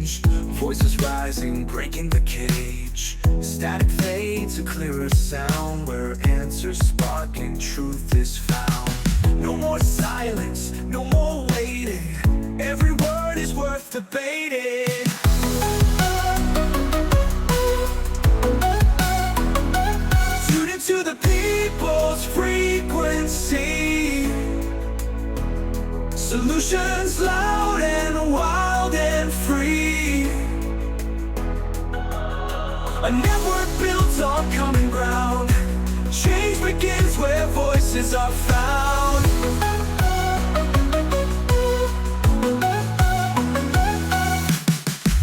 change. Voices rising, breaking the cage. Static fades, a clearer sound, where answers sparking, truth is found. No more silence, no more waiting. Every word is worth debating. Tune into the people's frequency. Solutions loud and wild and free. A network built on common ground. Change begins where voices are found.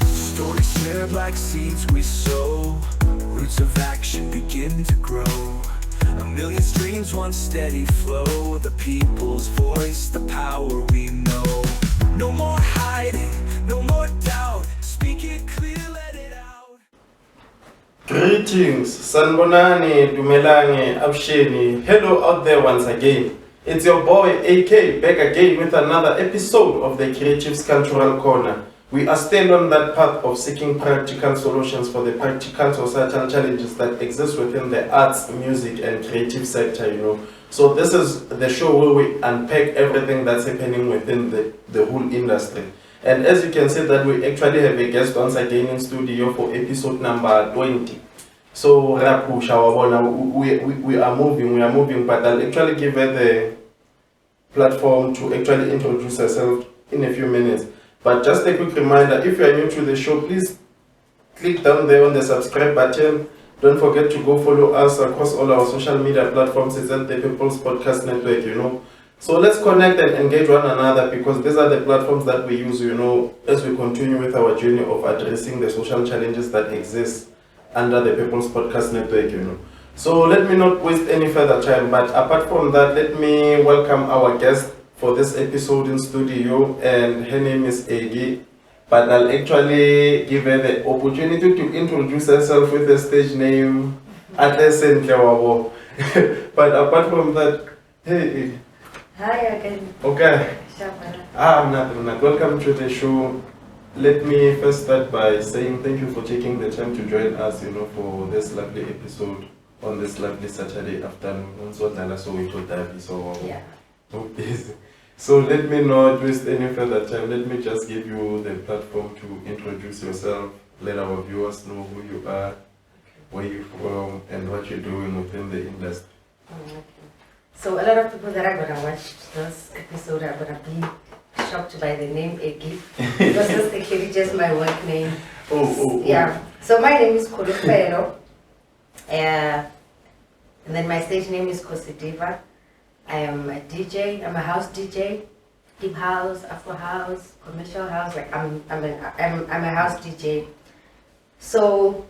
Stories shared like seeds we sow. Roots of action begin to grow. A million streams, one steady flow. The people's voice, the power we know. No more hiding, no more doubt. Speak it clear, let it out. Greetings, Sanbonani, Dumelange, Absheni. Hello out there once again. It's your boy AK back again with another episode of the Creative's Cultural Corner. We are still on that path of seeking practical solutions for the practical societal challenges that exist within the arts, music and creative sector, So this is the show where we unpack everything that's happening within the whole industry. And as you can see that we actually have a guest once again in studio for episode number 20. So we are moving, but I'll actually give her the platform to actually introduce herself in a few minutes. But just a quick reminder, if you are new to the show, please click down there on the subscribe button. Don't forget to go follow us across all our social media platforms. It's at the People's Podcast Network, So let's connect and engage one another, because these are the platforms that we use, as we continue with our journey of addressing the social challenges that exist under the People's Podcast Network, So let me not waste any further time, but apart from that, let me welcome our guest for this episode in studio, and her name is Egi, but I'll actually give her the opportunity to introduce herself with the stage name Atesen Klewabo. But apart from that, hey Egi. Hi again. Okay. Nothing. Welcome to the show. Let me first start by saying thank you for taking the time to join us, for this lovely episode on this lovely Saturday afternoon. Yeah. Okay. So let me not waste any further time. Let me just give you the platform to introduce yourself. Let our viewers know who you are, where you're from, and what you're doing within the industry. Okay. So a lot of people that are gonna watch this episode are gonna be shocked by the name Egi, because this is just my work name. Yeah. So my name is Kultural, and then my stage name is Khosidiva. I am a DJ. I'm a house DJ, deep house, Afrohouse, commercial house. Like I'm a house DJ. So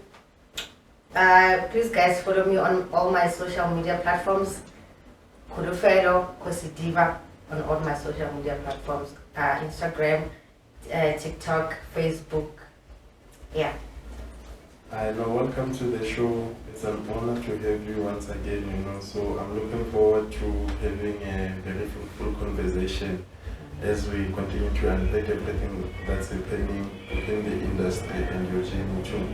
please guys follow me on all my social media platforms. Kultural, Khosidiva on all my social media platforms. Instagram, TikTok, Facebook. Yeah. I know. Welcome to the show. It's an honor to have you once again, So I'm looking forward to having a very fruitful conversation as we continue to unpack everything that's happening within the industry and your journey too.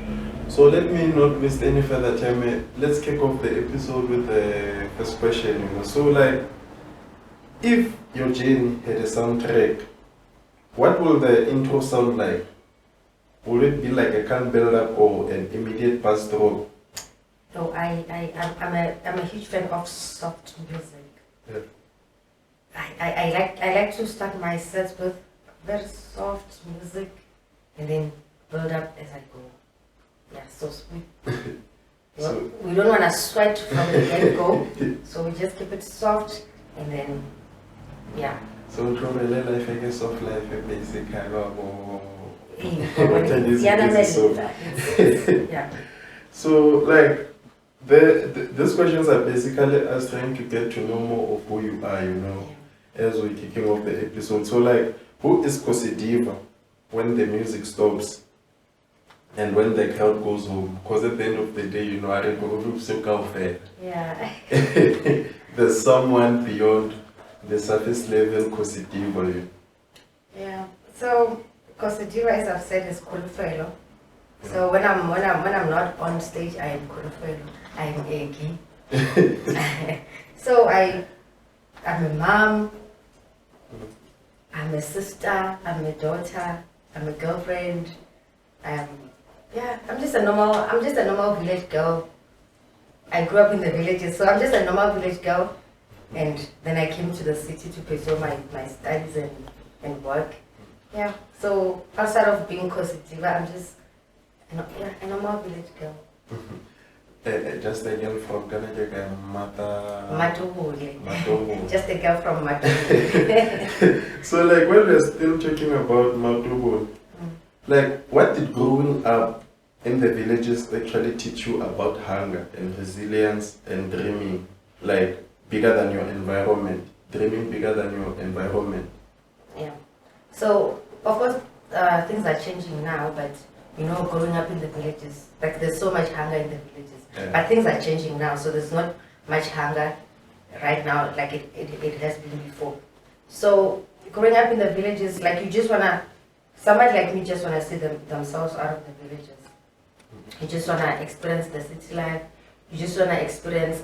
So let me not waste any further time. Let's kick off the episode with the first question, So if your journey had a soundtrack, what will the intro sound like? Will it be like a calm build-up or an immediate bass drop? No, I'm a huge fan of soft music. Yeah. I like to start my sets with very soft music and then build up as I go. Yeah, so sweet. So we don't want to sweat from the get-go, so we just keep it soft and then, yeah. So life, I guess, soft life, basic Yeah. So these questions are basically us trying to get to know more of who you are, as we're kicking off the episode. So who is Khosidiva when the music stops and when the crowd goes home? Because at the end of the day, I go so fair. Yeah. There's someone beyond the surface level Khosidiva. Yeah. So Khosidiva, as I've said, is Kultural. So when I'm not on stage, I am Kultural. I am Akay. So I'm a mom. I'm a sister. I'm a daughter. I'm a girlfriend. I'm just a normal village girl. I grew up in the villages, so I'm just a normal village girl. And then I came to the city to pursue my studies and work. Yeah. So outside of being Khosidiva, I'm just a normal village girl. Just a girl from Ghana, Matubule. Just a girl from Matubule. So like when we're still talking about Matubule, like what did growing up in the villages actually teach you about hunger and resilience and dreaming, like bigger than your environment, dreaming bigger than your environment? Yeah. So of course things are changing now, but you know, growing up in the villages, like there's so much hunger in the villages. Yeah. But things are changing now, so there's not much hunger right now like it has been before. So growing up in the villages, like you just wanna, somebody like me just wanna see themselves out of the villages. You just wanna experience the city life. You just wanna experience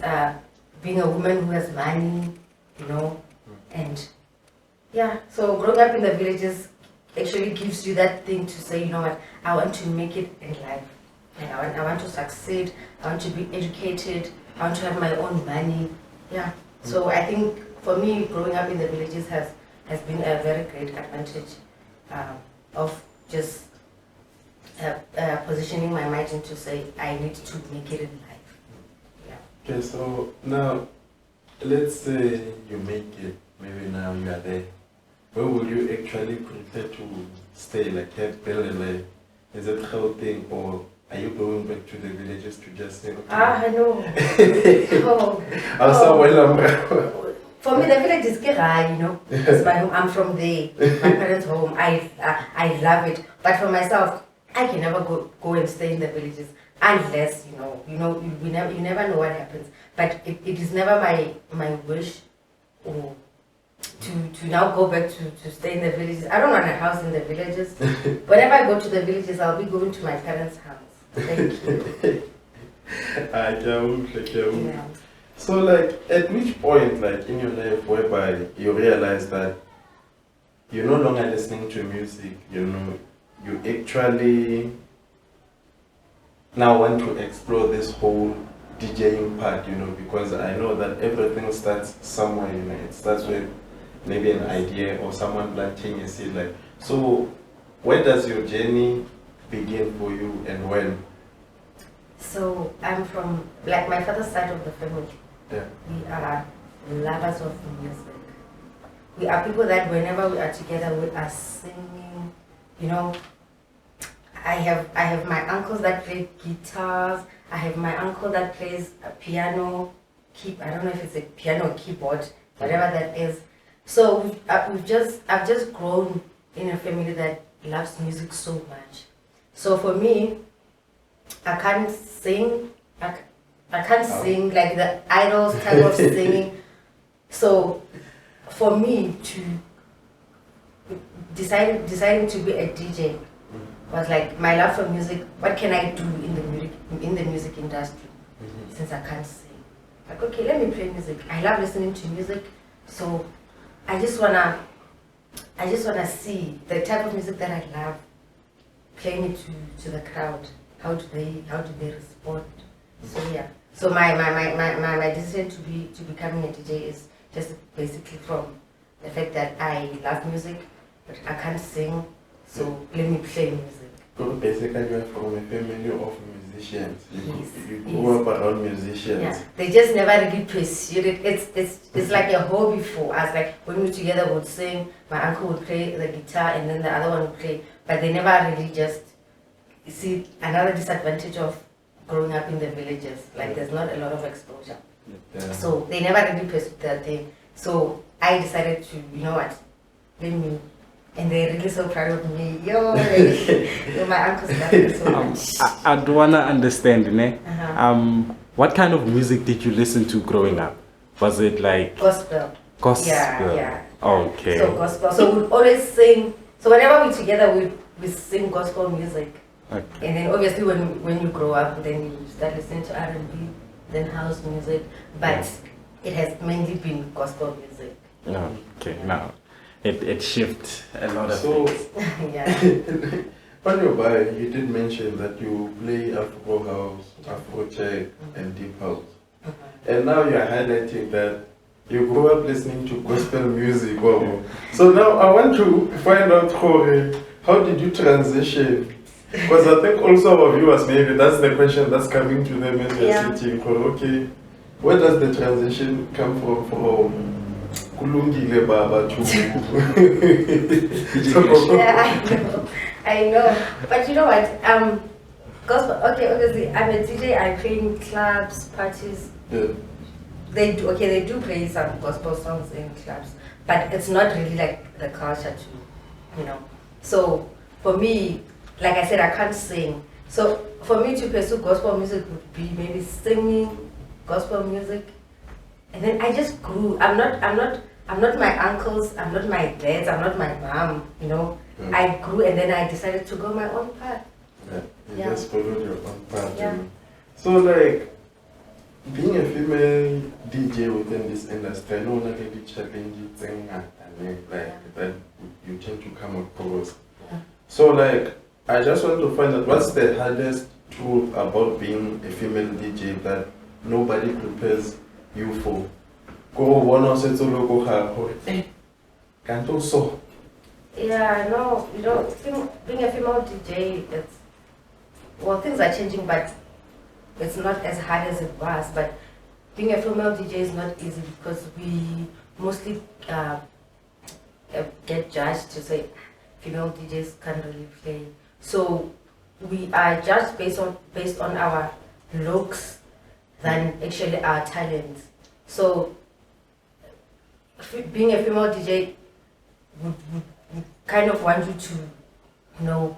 being a woman who has money, you know, and yeah. So growing up in the villages actually gives you that thing to say, you know what, I want to make it in life. And I want to succeed, I want to be educated, I want to have my own money. Yeah. So I think for me, growing up in the villages has been a very great advantage of just positioning my mind into say, I need to make it in life. Yeah. Okay, so now, let's say you make it, maybe now you are there. Where will you actually prefer to stay, like have life? Is it Gauteng or are you going back to the villages to just say, okay? No. For me, the village is Kerai, you know. It's my home. I'm from there. My parents' home. I love it. But for myself, I can never go and stay in the villages unless you never know what happens. But it is never my wish or to now go back to stay in the villages. I don't want a house in the villages. Whenever I go to the villages, I'll be going to my parents' house. Thank you. Yeah. So like at which point like in your life whereby you realize that you're no longer listening to music, you know, you actually now want to explore this whole DJing part, you know, because I know that everything starts somewhere, you know, it starts with maybe an idea or someone planting a seed. Like, so where does your journey begin for you and when? So I'm from, like my father's side of the family. Yeah. We are lovers of music. We are people that whenever we are together, we are singing. You know, I have my uncles that play guitars. I have my uncle that plays a piano. I don't know if it's a piano or keyboard, whatever that is. So I've just grown in a family that loves music so much. So for me, I can't sing. I can't sing like the idols type of singing. So for me to deciding to be a DJ was like my love for music. What can I do in the music industry since I can't sing? Like, okay, let me play music. I love listening to music, so I just wanna see the type of music that I love, playing it to the crowd. How do they respond? So yeah. So my decision to becoming a DJ is just basically from the fact that I love music, but I can't sing. So let me play music. So basically, you are from a family of musicians. You Yes. grew up around musicians. Yeah, they just never really pursued it. It's like a hobby for us. Like when we were together, we would sing. My uncle would play the guitar, and then the other one would play. But they never really just. You see, another disadvantage of growing up in the villages, like there's not a lot of exposure. Yeah. So they never really pursued that thing. So I decided to, you know what, let me. And they're really so proud of me. Yo, my uncles love me so much. I do want to understand, ne? What kind of music did you listen to growing up? Was it like Gospel. gospel? Yeah. Okay. So gospel. So we'd always sing So whenever we're together, we sing gospel music. Okay. And then obviously when you grow up, then you start listening to R&B, then house music. But it has mainly been gospel music. No, okay, now it shifts a lot of So, things. Yeah. on your bio, you did mention that you play Afrohouse, Afro-tech, and Deep House. And now you're highlighting that you grew up listening to gospel music. Wow. So now I want to find out, Jorge, how did you transition? Because I think also our viewers, maybe that's the question that's coming to them as they're sitting. Okay, where does the transition come from Kulungile Baba to Yeah, I know. But you know what? Gospel. Okay, obviously I'm a DJ. I play in clubs, parties. Yeah. They do play some gospel songs in clubs, but it's not really like the culture to, So for me, like I said, I can't sing. So for me to pursue gospel music would be maybe singing gospel music, and then I just grew. I'm not my uncles. I'm not my dads. I'm not my mom. I grew, and then I decided to go my own path. Yeah, you just followed your own path. Yeah. So like, being a female DJ within this industry, I know not really challenging thing like that you tend to come across. Yeah. So like, I just want to find out what's the hardest truth about being a female DJ that nobody prepares you for. Go one or set logo have can't also. Yeah, no, being a female DJ, things are changing, but it's not as hard as it was. But being a female DJ is not easy because we mostly get judged to say female DJs can't really play. So we are judged based on our looks than actually our talents. So being a female DJ would kind of want you to,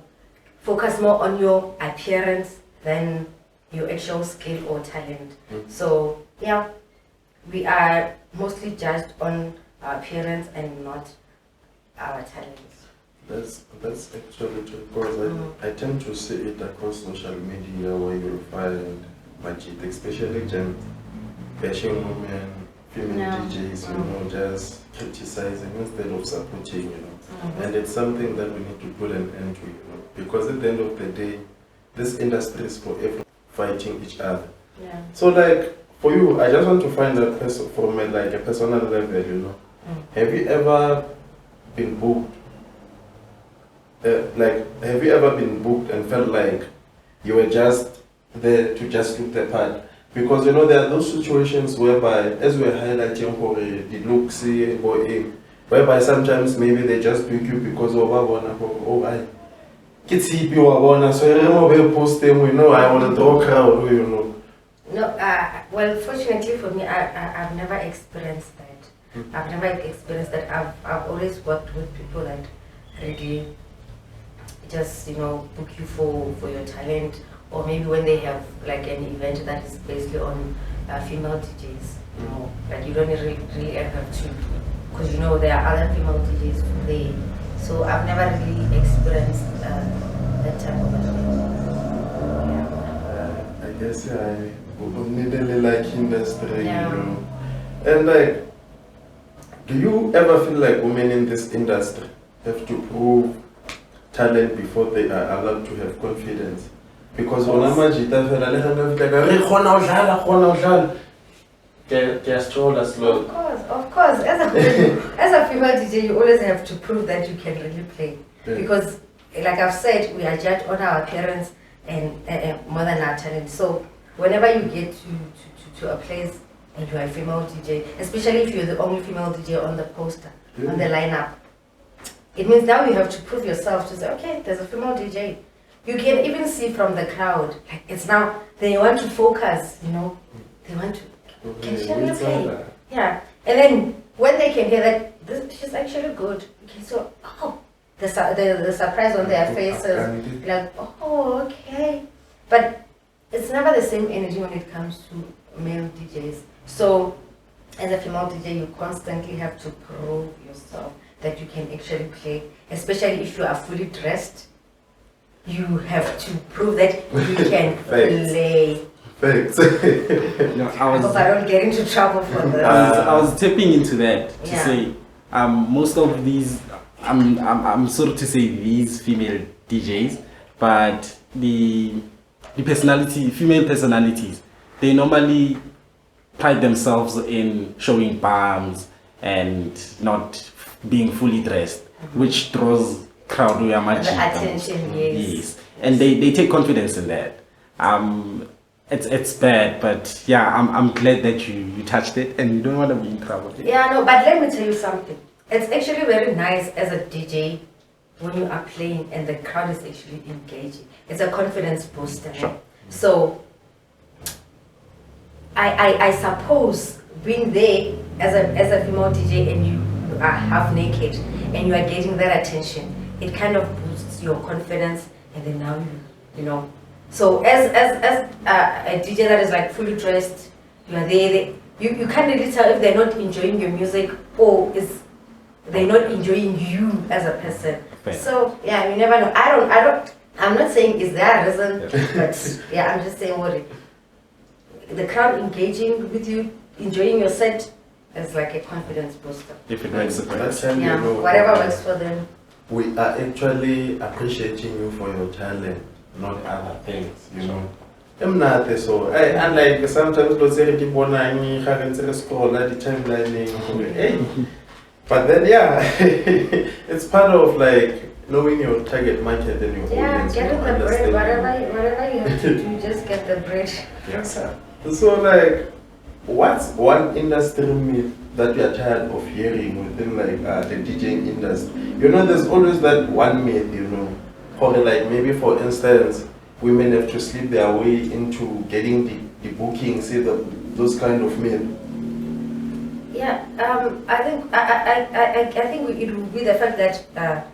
focus more on your appearance than your actual skill or talent. So yeah, we are mostly judged on our appearance and not our talents. That's actually true because I tend to see it across social media where you'll find Majid, especially bashing women, female DJs, just criticizing instead of supporting, And it's something that we need to put an end to, because at the end of the day, this industry is for everyone fighting each other. Yeah. So like, for you, I just want to find out from a personal level, Have you ever been booked? Have you ever been booked and felt like you were just there to just look the part? Because there are those situations whereby, as we're highlighting for the looks whereby sometimes maybe they just pick you because of I get hippie or so you post them, I want to draw crowd, No, well, fortunately for me, I've never experienced that. I've never experienced that. I've always worked with people that really just book you for your talent, or maybe when they have like an event that is basically on female DJs. Like you don't really have to, because there are other female DJs there. So I've never really experienced that type of thing. Yeah. I guess I would like industry, Yeah. And like, do you ever feel like women in this industry have to prove talent before they are allowed to have confidence? Because when I'm a guitar, just told us, Lord. Of course. As a female DJ, you always have to prove that you can really play. Yeah. Because, like I've said, we are judged on our appearance and more than our talent. So whenever you get to a place and you are a female DJ, especially if you're the only female DJ on the poster, on the lineup, it means now you have to prove yourself to say, okay, there's a female DJ. You can even see from the crowd, like it's now, they want to focus, they want to, can she really play? Yeah, and then when they can hear that, she's actually good. Okay, so, the surprise on their faces, like, okay. But it's never the same energy when it comes to male DJs. So, as a female DJ, you constantly have to prove yourself. that you can actually play, especially if you are fully dressed. You have to prove that you can play. Thanks. No, I hope I don't get into trouble for this. I was tapping into that to Yeah. say most of these I'm sort of to say these female DJs, but the female personalities, they normally pride themselves in showing bums and not being fully dressed, which draws crowd we are much The attention, yes. And they take confidence in that. It's bad, but yeah, I'm glad that you touched it and you don't want to be in trouble. Yeah, no, but let me tell you something. It's actually very nice as a DJ when you are playing and the crowd is actually engaging. It's a confidence booster. Right? So I suppose being there as a female DJ and you are half naked and you are getting that attention, it kind of boosts your confidence, and then now you know. So as a DJ that is like fully dressed, you are there. You can't really tell if they're not enjoying your music or they're not enjoying you as a person. Fair. So yeah, you never know. I'm not saying is there a reason, but yeah, I'm just saying what the crowd engaging with you, enjoying your set is like a confidence booster. If it makes sense. Yeah, whatever works for them. We are actually appreciating you for your talent, not other things, you know. I'm not so. Unlike sometimes those people scroll at the timeline. Hey. But then yeah, it's part of like knowing your target market and your Yeah, audience. get you know, the bread, understanding. whatever you have to do, just get the bread. Yes, sir. So like, what's one industry myth that you are tired of hearing within like the DJing industry? You know, there's always that one myth, you know, or like maybe for instance, women have to sleep their way into getting the booking, say those kind of myth. Yeah, I think it will be the fact that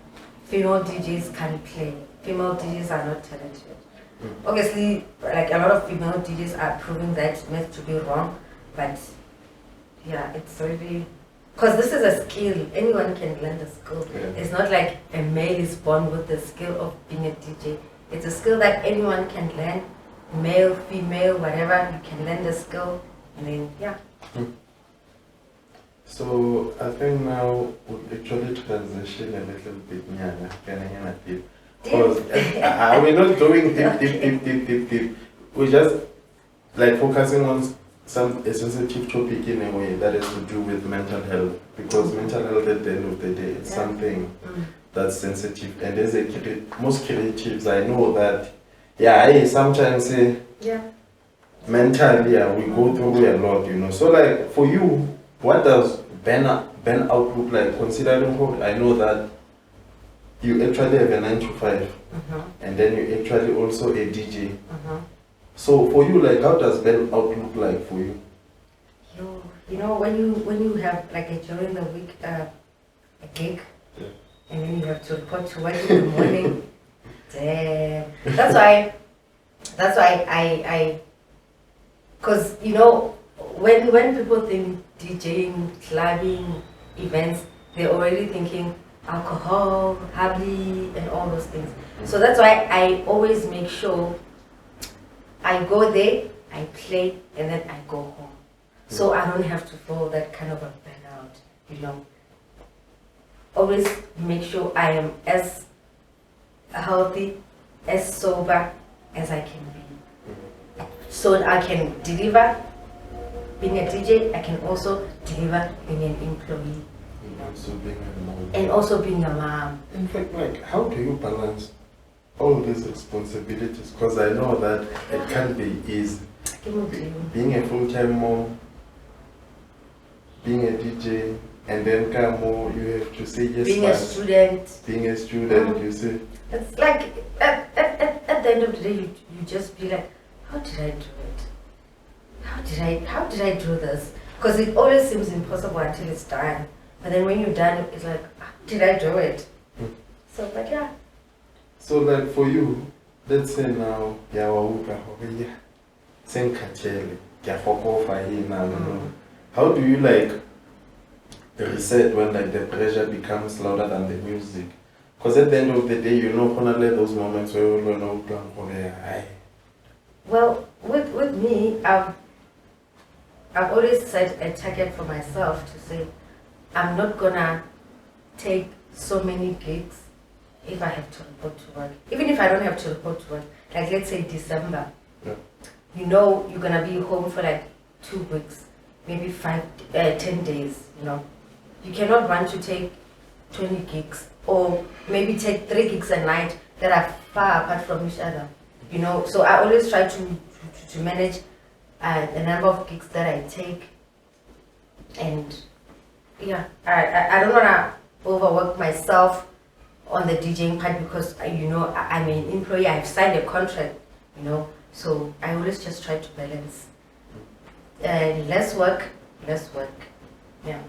female DJs can play. Female DJs are not talented. Obviously, like a lot of female DJs are proving that myth to be wrong, but yeah, it's really because this is a skill. Anyone can learn the skill. Yeah. It's not like a male is born with the skill of being a DJ. It's a skill that anyone can learn, male, female, whatever. You can learn the skill, and then yeah. So I think now we'll actually transition a little bit, because we're not going deep. We're just like focusing on a sensitive topic in a way that has to do with mental health, because mental health at the end of the day is something that's sensitive, and as most creatives I know that I sometimes mentally we go through a lot, you know. So like for you, what does burnout look like, considering how I know that you actually have a 9 to 5 and then you actually also a DJ. So for you, like, how does burnout look like for you? You know, when you have like during the week a gig, and then you have to report to work in the morning. Damn. That's why I because you know when people think DJing, clubbing, events, they're already thinking alcohol, hubby, and all those things. So that's why I always make sure I go there, I play, and then I go home. So I don't have to feel that kind of a burnout, you know. Always make sure I am as healthy, as sober as I can be. So I can deliver being a DJ, I can also deliver being an employee. Also being a mom. And also being a mom. In fact, like, how do you balance all these responsibilities? Because I know that it can't be easy. Being a full-time mom, being a DJ, and then come more, you have to say yes. Being a student. Being a student, you say. It's like, at the end of the day, you just be like, how did I do it? How did I do this? Because it always seems impossible until it's done. But then when you're done, it's like, how did I do it? So, but yeah. So like for you, let's say now, how do you like reset when like the pressure becomes louder than the music. Because at the end of the day, you know, gonna let those moments where you know, well, with me, I've always set a target for myself to say, I'm not gonna take so many gigs if I have to report to work. Even if I don't have to report to work, like let's say December, yeah. You know you're gonna be home for like 2 weeks, maybe 10 days, you know. You cannot want to take 20 gigs or maybe take 3 gigs a night that are far apart from each other, you know. So I always try to manage the number of gigs that I take, and yeah, I don't wanna overwork myself on the DJing part because you know I'm an employee. I've signed a contract, you know. So I always just try to balance less work. Yeah.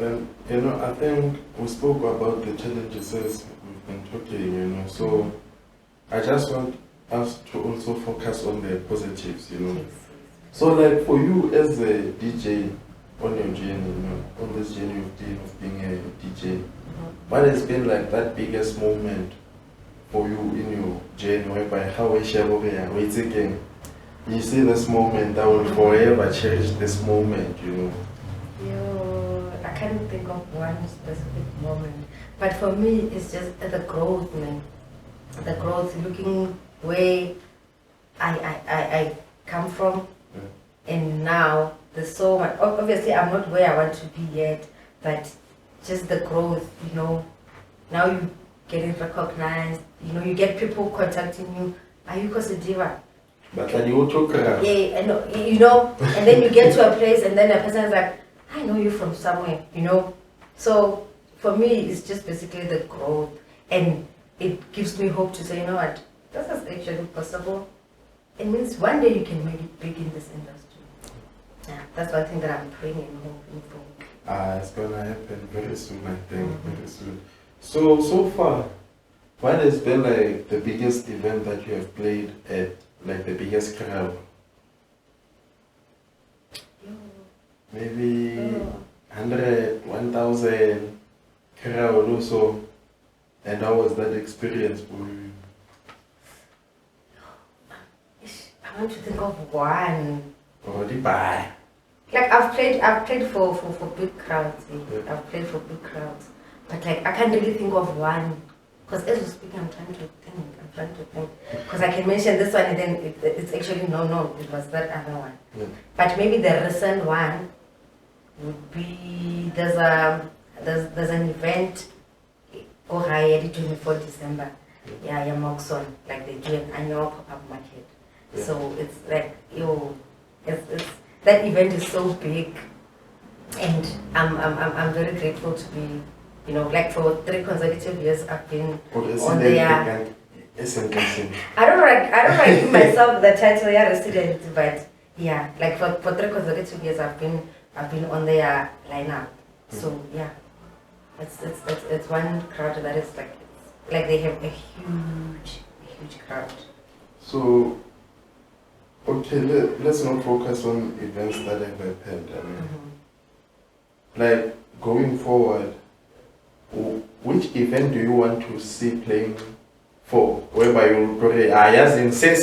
You know, I think we spoke about the challenges as we've been talking, you know. So I just want us to also focus on the positives, you know. Yes. So like for you as a DJ on your journey, you know, on this journey of being a DJ, what has been like that biggest moment for you in your journey whereby how we share over here, wait again. You see this moment, I will forever cherish this moment, you know. I can't think of one specific moment, but for me it's just the growth, man. The growth, looking where I come from, and now there's so much. Obviously I'm not where I want to be yet, but just the growth, you know. Now you getting recognized, you know, you get people contacting you. Are you Khosidiva? But like you took yeah, you know, and then you get to a place and then the person is like, I know you from somewhere, you know. So for me it's just basically the growth, and it gives me hope to say, you know what, this is actually possible. It means one day you can make it big in this industry. Yeah, that's one thing that I'm praying and hoping for. It's gonna happen very soon, I think, very soon. So far, what has been like the biggest event that you have played at, like the biggest crowd? Maybe 100, 1,000 crowd also. And how was that experience for you? I want to think of one. Already bye. Like I've played for big crowds. Yeah. I've played for big crowds, but like I can't really think of one. Because as we speak, I'm trying to think. Because I can mention this one and then it's actually no, it was that other one. Yeah. But maybe the recent one would be there's an event Akay 24 December. Yeah, Moxon. Like they do an annual pop-up market. Yeah. So it's like it's that event is so big, and I'm very grateful to be, you know, like for 3 consecutive years I've been on there. I don't like give myself the title resident, but yeah, like for 3 consecutive years I've been on their lineup. So yeah, it's one crowd that is like they have a huge crowd. So okay, let's not focus on events that have happened. I mean, like going forward, which event do you want to see playing for? Whereby you'll go, yes, in say,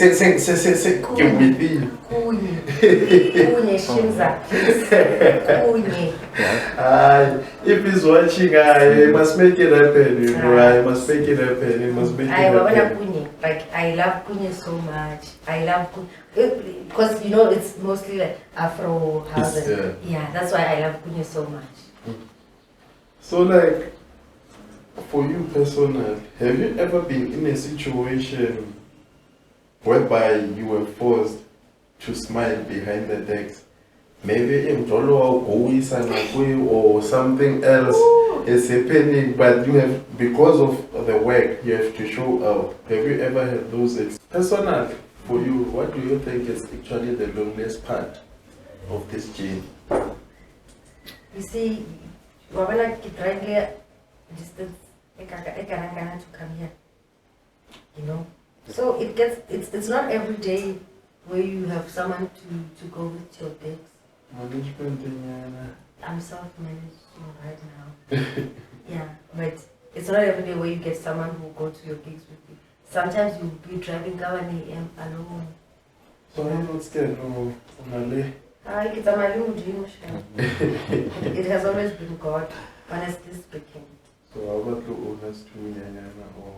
give me the Kunye Shinza. Kunye. If he's watching, I must make it happen, you know. I must make it happen. It must make it happen. Like I love Kunye so much. I love Kunye because you know it's mostly like Afrohouse. Yeah, that's why I love Kunye so much. So like, for you personally, have you ever been in a situation whereby you were forced to smile behind the decks? Maybe or something else is happening, but you have, because of the work, you have to show up. Have you ever had those personally, for you, what do you think is actually the loneliest part of this journey? You see, distance to come here, you know. So it's not every day where you have someone to go with your decks. I'm self-managed right now. Yeah, but it's not every day where you get someone who will go to your gigs with you. Sometimes you'll be driving Hlungwane alone. So I'm not scared no Mali. It's a Malay dream. It has always been God, honestly speaking. So how about the owners too, or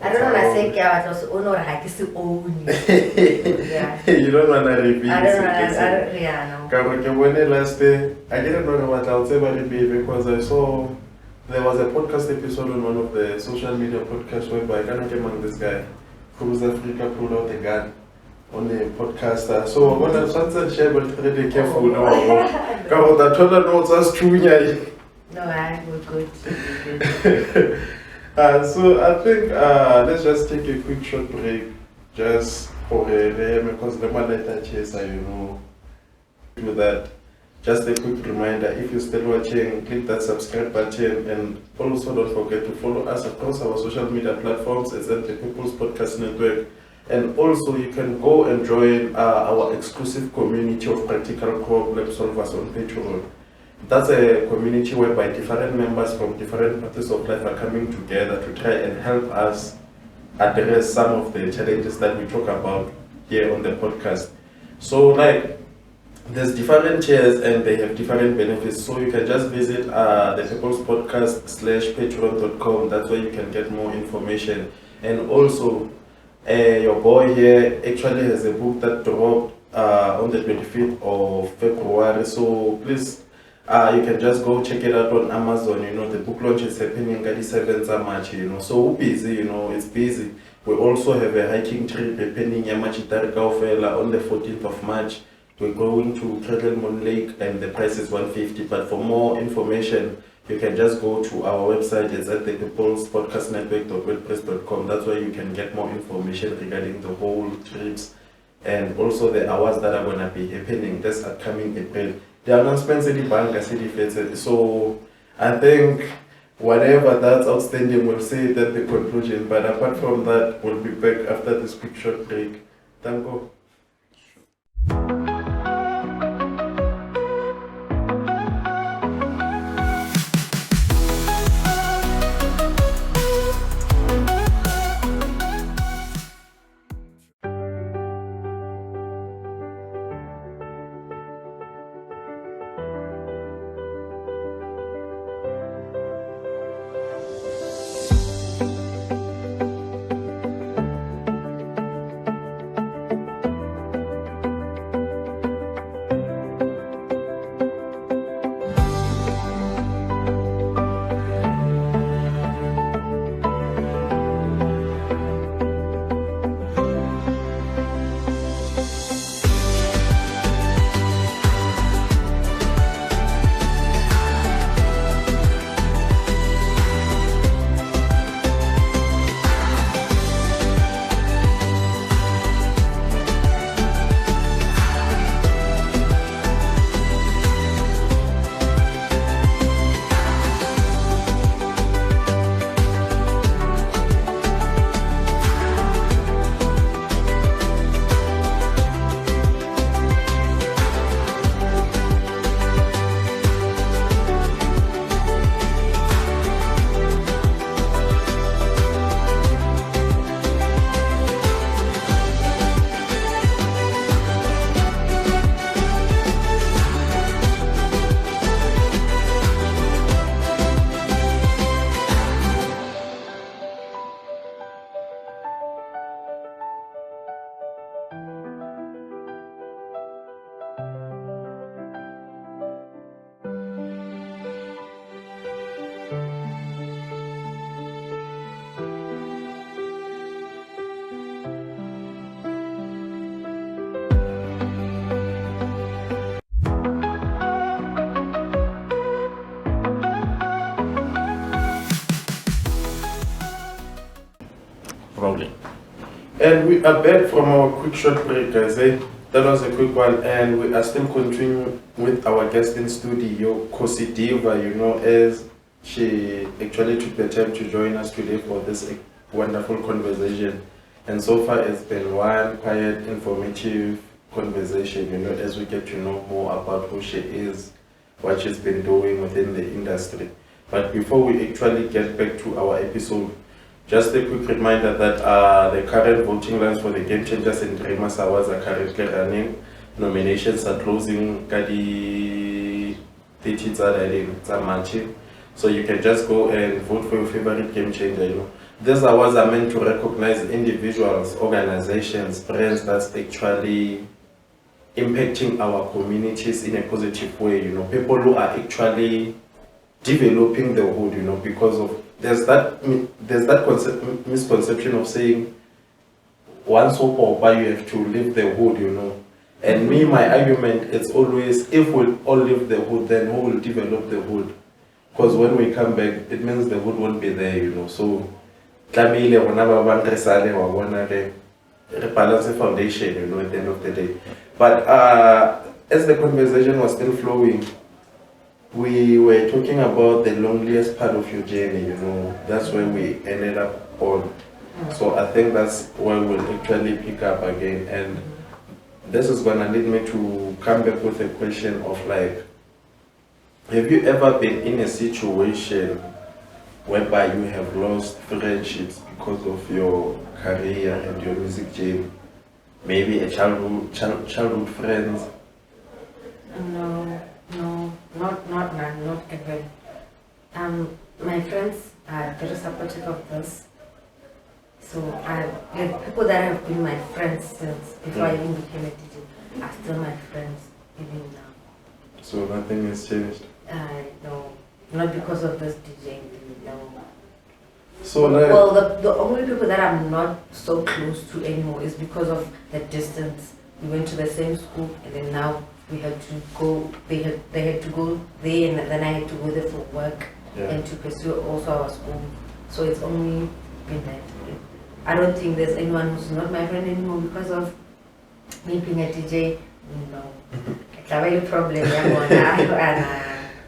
I don't know when I say I was also own or I can still own you. Yeah. you don't want to repeat. I don't know. Yeah, no. When last day, I didn't know what I would say about it because I saw there was a podcast episode on one of the social media podcasts whereby Akani came on this guy, Cruise Africa, pulled out a gun on the podcaster. So when I started sharing, but really careful now. I told her no, it's true. No, we're good. We're good. So I think let's just take a quick short break just for because the man later chaser, do that. Just a quick reminder, if you're still watching, click that subscribe button and also don't forget to follow us across our social media platforms. It's at the People's Podcast Network. And also you can go and join our exclusive community of practical problem solvers on Patreon. That's a community whereby different members from different parts of life are coming together to try and help us address some of the challenges that we talk about here on the podcast. So there's different tiers and they have different benefits. So you can just visit the People's Podcast /patreon.com. That's where you can get more information. And also your boy here actually has a book that dropped on the 25th of February. So please, you can just go check it out on Amazon. The book launch is happening on the 7th of March. So busy, it's busy. We also have a hiking trip happening on the 14th of March. We're going to Kreative Lake and the price is $150. But for more information, you can just go to our website. It's at the peoplespodcastnetwork.wordpress.com. That's where you can get more information regarding the whole trips and also the hours that are going to be happening this upcoming April. The announcements in the bank are certified. So I think whatever that's outstanding, we'll say it at the conclusion. But apart from that, we'll be back after this quick short break. Thank you. Rolling. And we are back from our quick short break, guys. That was a quick one, and we are still continuing with our guest in studio, Khosidiva, as she actually took the time to join us today for this wonderful conversation. And so far it's been one quiet, informative conversation, as we get to know more about who she is, what she's been doing within the industry. But before we actually get back to our episode, just a quick reminder that the current voting lines for the Game Changers and Dreamers Awards are currently running. Nominations are closing Kadi 30 March. So you can just go and vote for your favorite game changer. You know, these awards are meant to recognize individuals, organizations, brands that's actually impacting our communities in a positive way. You know, people who are actually developing the hood. You know, because of there's that misconception of saying once or you have to leave the hood. You know, and me, my argument it's always if we all leave the hood, then who will develop the hood? Because when we come back, it means the hood won't be there, you know. So, tlamehile rona ba bang re sale wa bona re balance the foundation, you know, at the end of the day. But as the conversation was still flowing, we were talking about the loneliest part of your journey, you know. That's where we ended up on. So I think that's where we'll actually pick up again. And this is gonna lead me to come back with a question of like, have you ever been in a situation whereby you have lost friendships because of your career and your music journey? Maybe a childhood friends? No, not ever. My friends are very supportive of this. So like people that have been my friends since before I even became a DJ are still my friends even now. So nothing has changed? No, not because of this DJing thing, no. So like, well, the only people that I'm not so close to anymore is because of the distance. We went to the same school, and then now we had to go. They had to go there, and then I had to go there for work and to pursue also our school. So it's only been that. I don't think there's anyone who's not my friend anymore because of me being a DJ. No, it's a very problem.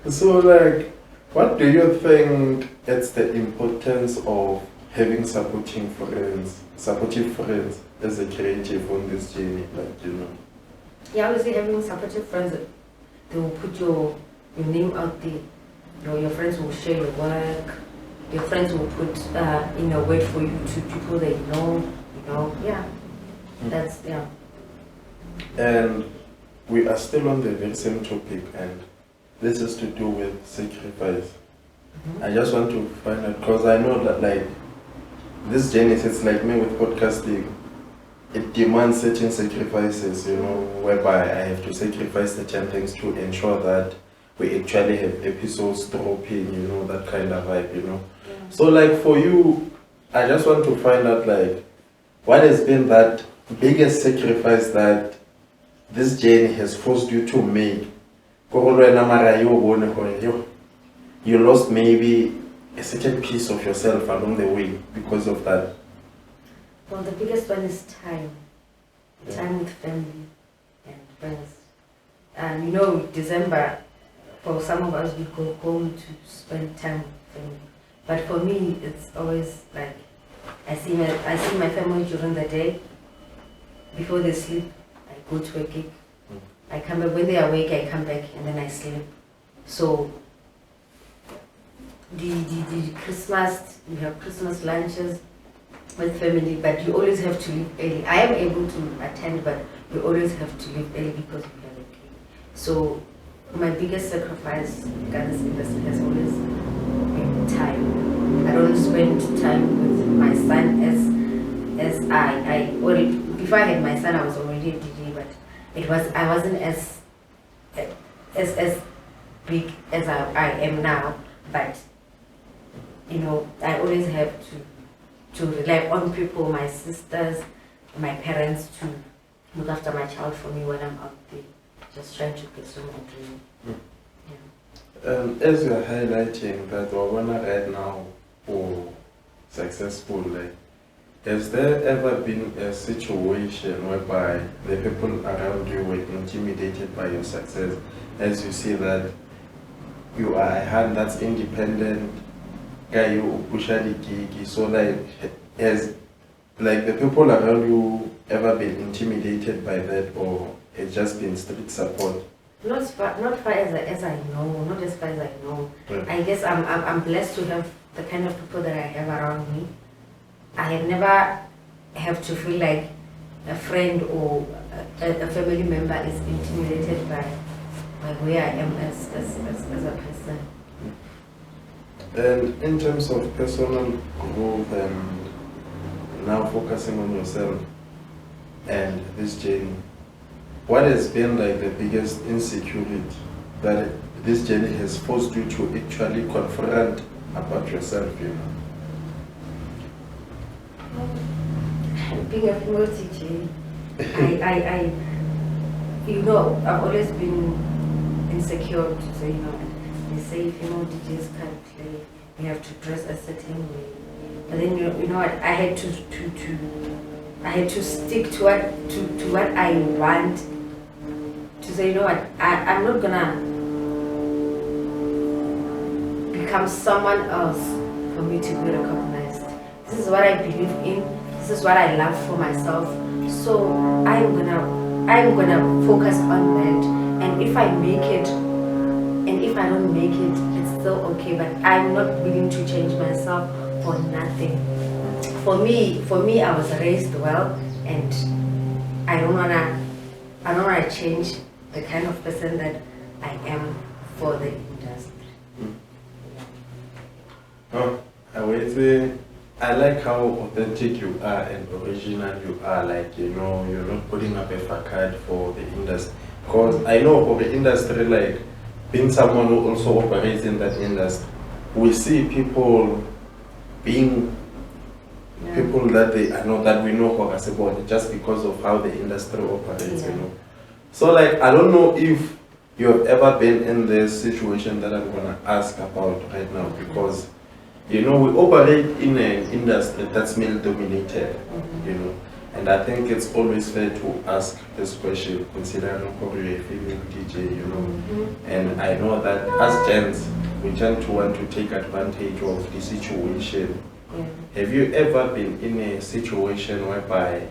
So like, what do you think it's the importance of having supportive friends as a creative on this journey, like, you know? Yeah, obviously having supportive friends, they will put your name out there. Your friends will share your work. Your friends will put in a word for you to people that you know, yeah. That's, yeah. And we are still on the very same topic, and this is to do with sacrifice. I just want to find out, because I know that like this journey, it's like me with podcasting, it demands certain sacrifices, you know, whereby I have to sacrifice certain things to ensure that we actually have episodes dropping, you know, that kind of vibe, you know. Yeah. So like for you, I just want to find out like, what has been that biggest sacrifice that this journey has forced you to make? You lost maybe a certain piece of yourself along the way because of that. Well, the biggest one is time. Time with family and friends. And you know, December, for some of us, we go home to spend time with family. But for me, it's always like, I see my family during the day. Before they sleep, I go to a gig. I come back, when they are awake, I come back and then I sleep. So the Christmas, we have Christmas lunches with family, but you always have to leave early. I am able to attend, but you always have to leave early because we have a gig. So my biggest sacrifice in this industry has always been time. I don't spend time with my son before I had my son, I was already a DJ, but I wasn't as big as I am now. But you know, I always have to rely on people, my sisters, my parents, to look after my child for me when I'm out there, just trying to pursue my dream. Yeah. As you're highlighting that Hlungwane right now for successful, like, has there ever been a situation whereby the people around you were intimidated by your success, as you see that you are a hand that's independent, guy you push the gig, so like, has like the people around you ever been intimidated by that, or it's just been street support? Not far as I know, not as far as I know. Yeah. I guess I'm blessed to have the kind of people that I have around me. I have never have to feel like a friend or a family member is intimidated by where I am as a person. And in terms of personal growth and now focusing on yourself and this journey, what has been like the biggest insecurity that this journey has forced you to actually confront about yourself, you know? Being a female DJ, I you know, I've always been insecure to say, you know, they say female DJs can't play, you have to dress a certain way. But then you know what, I had to stick to what I want, to say, you know what, I'm not gonna become someone else for me to be recognized. This is what I believe in, this is what I love for myself. So I'm gonna focus on that, and if I make it and if I don't make it, it's still okay, but I'm not willing to change myself for nothing. For me, I was raised well, and I don't wanna change the kind of person that I am for the industry. Oh, I would say I like how authentic you are and original you are. Like, you know, you're not putting up a facade for the industry. Because I know for the industry, like being someone who also operates in that industry, we see people being people that they are not, that we know for us about just because of how the industry operates, you know. So like, I don't know if you have ever been in this situation that I'm gonna ask about right now, because you know, we operate in an industry that's male dominated, you know, and I think it's always fair to ask this question, considering you're a female DJ, you know, and I know that as gents, we tend to want to take advantage of the situation. Have you ever been in a situation whereby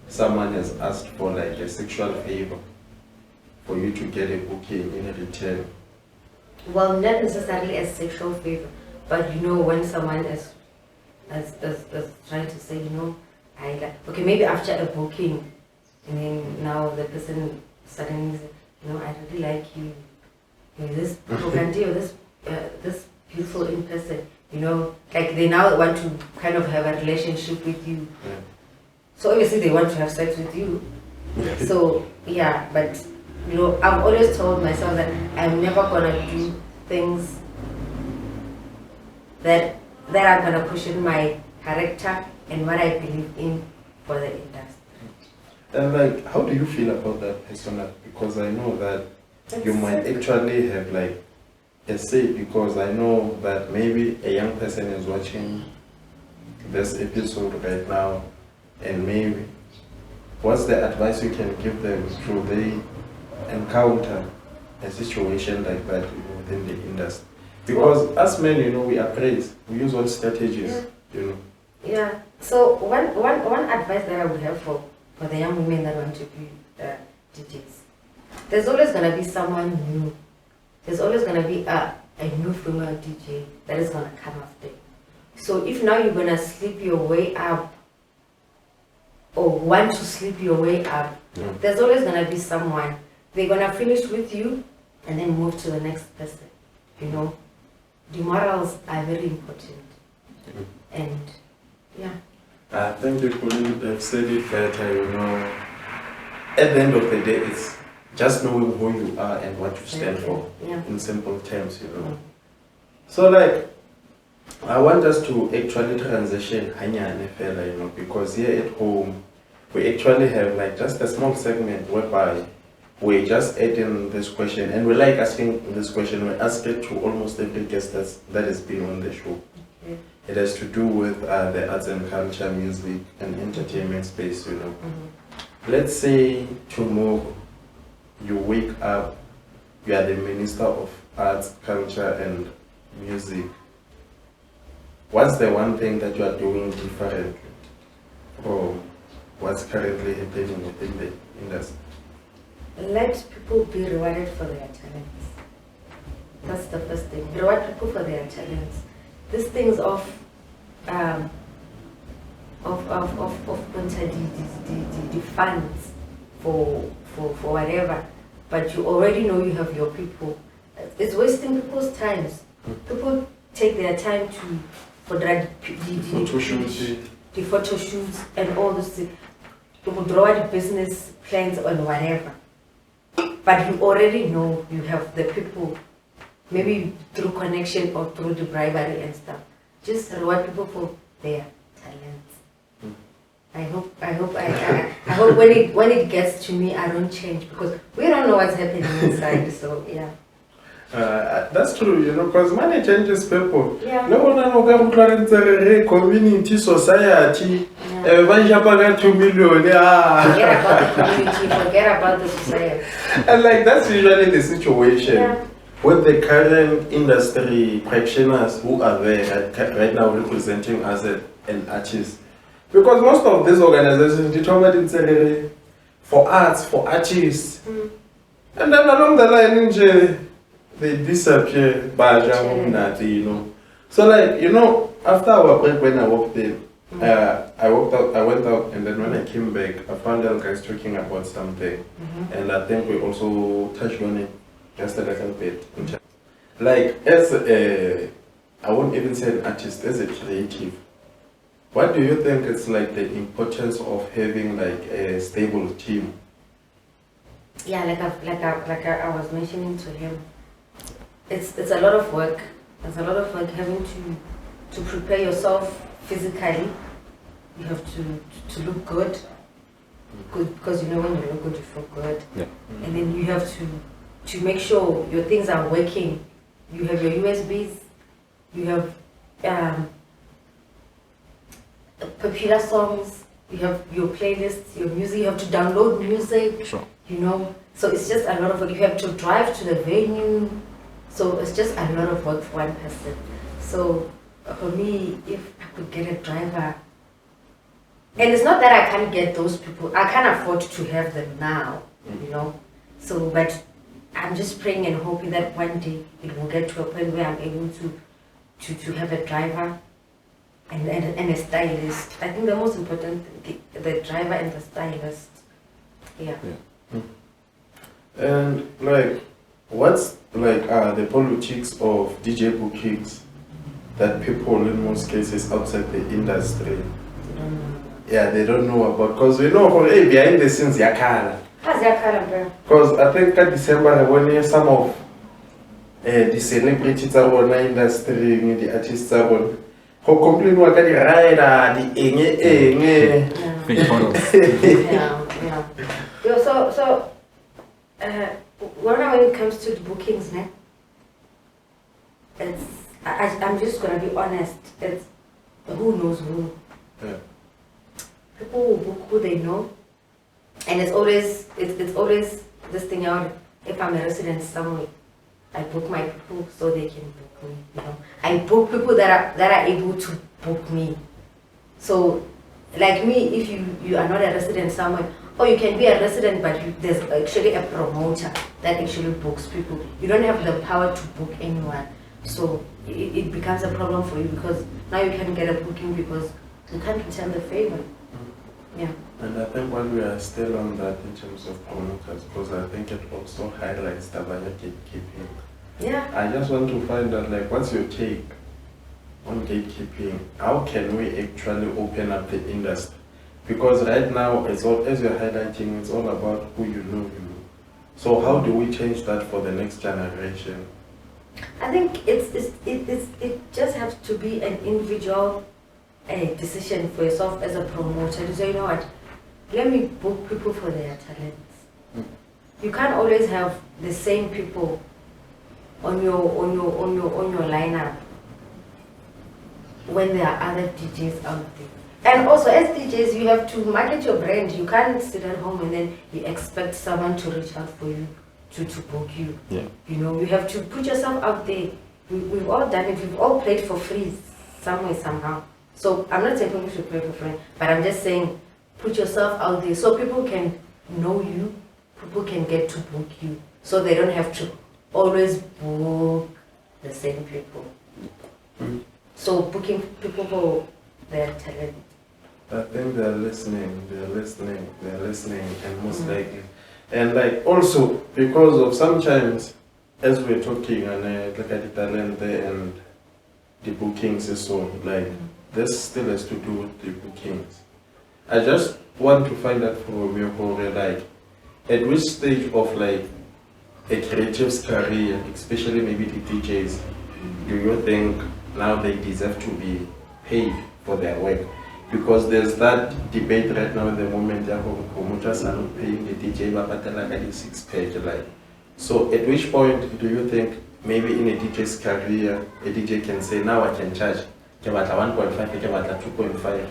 someone has asked for like a sexual favor for you to get a booking in return? Well, not necessarily a sexual favor, but you know, when someone is trying to say, you know, I like, okay, maybe after a booking, and then now the person suddenly says, you know, I really like you, this Bugandi or this beautiful in person, you know, like they now want to kind of have a relationship with you. So obviously they want to have sex with you. So yeah, but you know, I've always told myself that I'm never gonna do things that are gonna cushion my character and what I believe in for the industry. And like, how do you feel about that persona? Because I know that you might actually have like a say, because I know that maybe a young person is watching this episode right now, and maybe what's the advice you can give them should they encounter a situation like that within the industry? Because as men, you know, we are praised. We use all strategies, you know. Yeah. So one advice that I would have for the young women that want to be DJs, there's always gonna be someone new. There's always gonna be a new female DJ that is gonna come after you. So if now you're gonna sleep your way up, or want to sleep your way up, there's always gonna be someone. They're gonna finish with you and then move to the next person. You know, the morals are very important. And yeah. I think you couldn't have said it better, you know. At the end of the day, it's just knowing who you are and what you stand for, in simple terms, you know. So like, I want us to actually transition hanyane fela, you know, because here at home, we actually have like just a small segment whereby we just add in this question, and we like asking this question. We ask it to almost every guest that has been on the show. It has to do with the arts and culture, music, and entertainment space, you know. Let's say tomorrow you wake up, you are the Minister of Arts, Culture, and Music. What's the one thing that you are doing differently from what's currently happening within the industry? let people be rewarded for their talents. That's the first thing. Reward people for their talents. These things of the funds for whatever, but you already know you have your people. It's wasting people's times. People take their time for the photo shoots and all those things. People draw the business plans on whatever. But you already know you have the people, maybe through connection or through the bribery and stuff. Just reward people for their talents. I hope when it gets to me, I don't change, because we don't know what's happening inside. So yeah. That's true, because money changes people. Yeah. No one community, society. Forget about the community, forget about the society. And like that's usually the situation. Yeah. With the current industry practitioners who are there right now representing us and artists. Because most of these organizations determine salary for arts, for artists. And then along the line, they disappear, So like, after our break when I walked in, I went out, and then when I came back, I found out guys talking about something. And I think we also touched on it just a little bit. Like, as I won't even say an artist, as a creative, what do you think is like the importance of having like a stable team? Yeah, like I was mentioning to him, it's a lot of work. It's a lot of work having to prepare yourself physically. You have to look good, because when you look good, you feel good. Yeah. And then you have to make sure your things are working. You have your USBs, you have popular songs, you have your playlists, your music, you have to download music, Sure. So it's just a lot of work. You have to drive to the venue, so it's just a lot of work for one person. So for me, if I could get a driver, and it's not that I can't get those people, I can't afford to have them now, so, but I'm just praying and hoping that one day it will get to a point where I'm able to have a driver and a stylist. I think the most important thing, the driver and the stylist. Yeah. And like, what's like the politics of DJ bookings that people in most cases outside the industry, they don't know about? Because behind the scenes, because I think in December when some of the celebrities are in the industry, the artists are on, who complain about the rider, the Fake photos. So when it comes to the bookings, I'm just gonna be honest. It's who knows who. Yeah. People will book who they know, and it's always this thing out. If I'm a resident somewhere, I book my people so they can book me. I book people that are able to book me. So, like me, if you are not a resident somewhere, or you can be a resident, but there's actually a promoter that actually books people. You don't have the power to book anyone, so it becomes a problem for you, because now you can't get a booking because you can't return the favor. Yeah. And I think while we are still on that in terms of promoters, because I think it also highlights the value gatekeeping. Yeah. I just want to find out, like, what's your take on gatekeeping? How can we actually open up the industry? Because right now, it's all, as you're highlighting, it's all about who you know. So how do we change that for the next generation? I think it just has to be an individual decision for yourself as a promoter to say, you know what, let me book people for their talents. You can't always have the same people on your lineup when there are other DJs out there. And also, as DJs, you have to market your brand. You can't sit at home and then you expect someone to reach out for you to book you. Yeah. You have to put yourself out there. We've all done it. We've all played for free some way, somehow. So I'm not saying people should play for free, but I'm just saying put yourself out there so people can know you, people can get to book you, so they don't have to always book the same people. So booking people for their talent. I think they're listening, and most likely. And like also, because of sometimes, as we're talking, and look at the talent there and the bookings and so, like, this still has to do with the bookings. I just want to find out from you, like, at which stage of like a creative's career, especially maybe the DJs, do you think now they deserve to be paid for their work? Because there's that debate right now at the moment, promoters are not paying the DJ, but like 6 pack, like. So at which point do you think maybe in a DJ's career, a DJ can say, now I can charge 1.5, 2.5?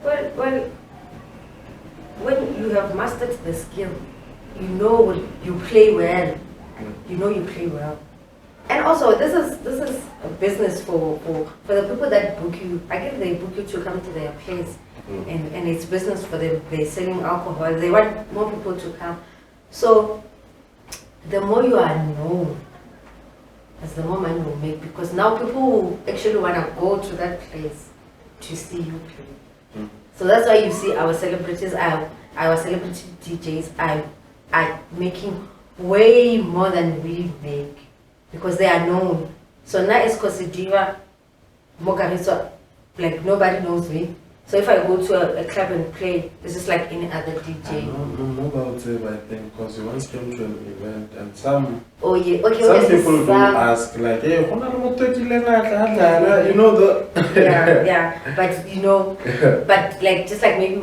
Well, when you have mastered the skill, you know you play well. You know you play well. And also, this is a business for the people that book you. I guess they book you to come to their place, and it's business for them. They're selling alcohol. They want more people to come. So, the more you are known, that's the more money you will make, because now people will actually want to go to that place to see you play. So that's why you see our celebrities, our celebrity DJs are making way more than we make, because they are known. So now it's Khosidiva, Mogaritso, like nobody knows me. So if I go to a club and play, it's just like any other DJ. No about it, I think, because you once came to an event and some okay, some people do ask like, hey, you know the yeah, but you know, but like just like maybe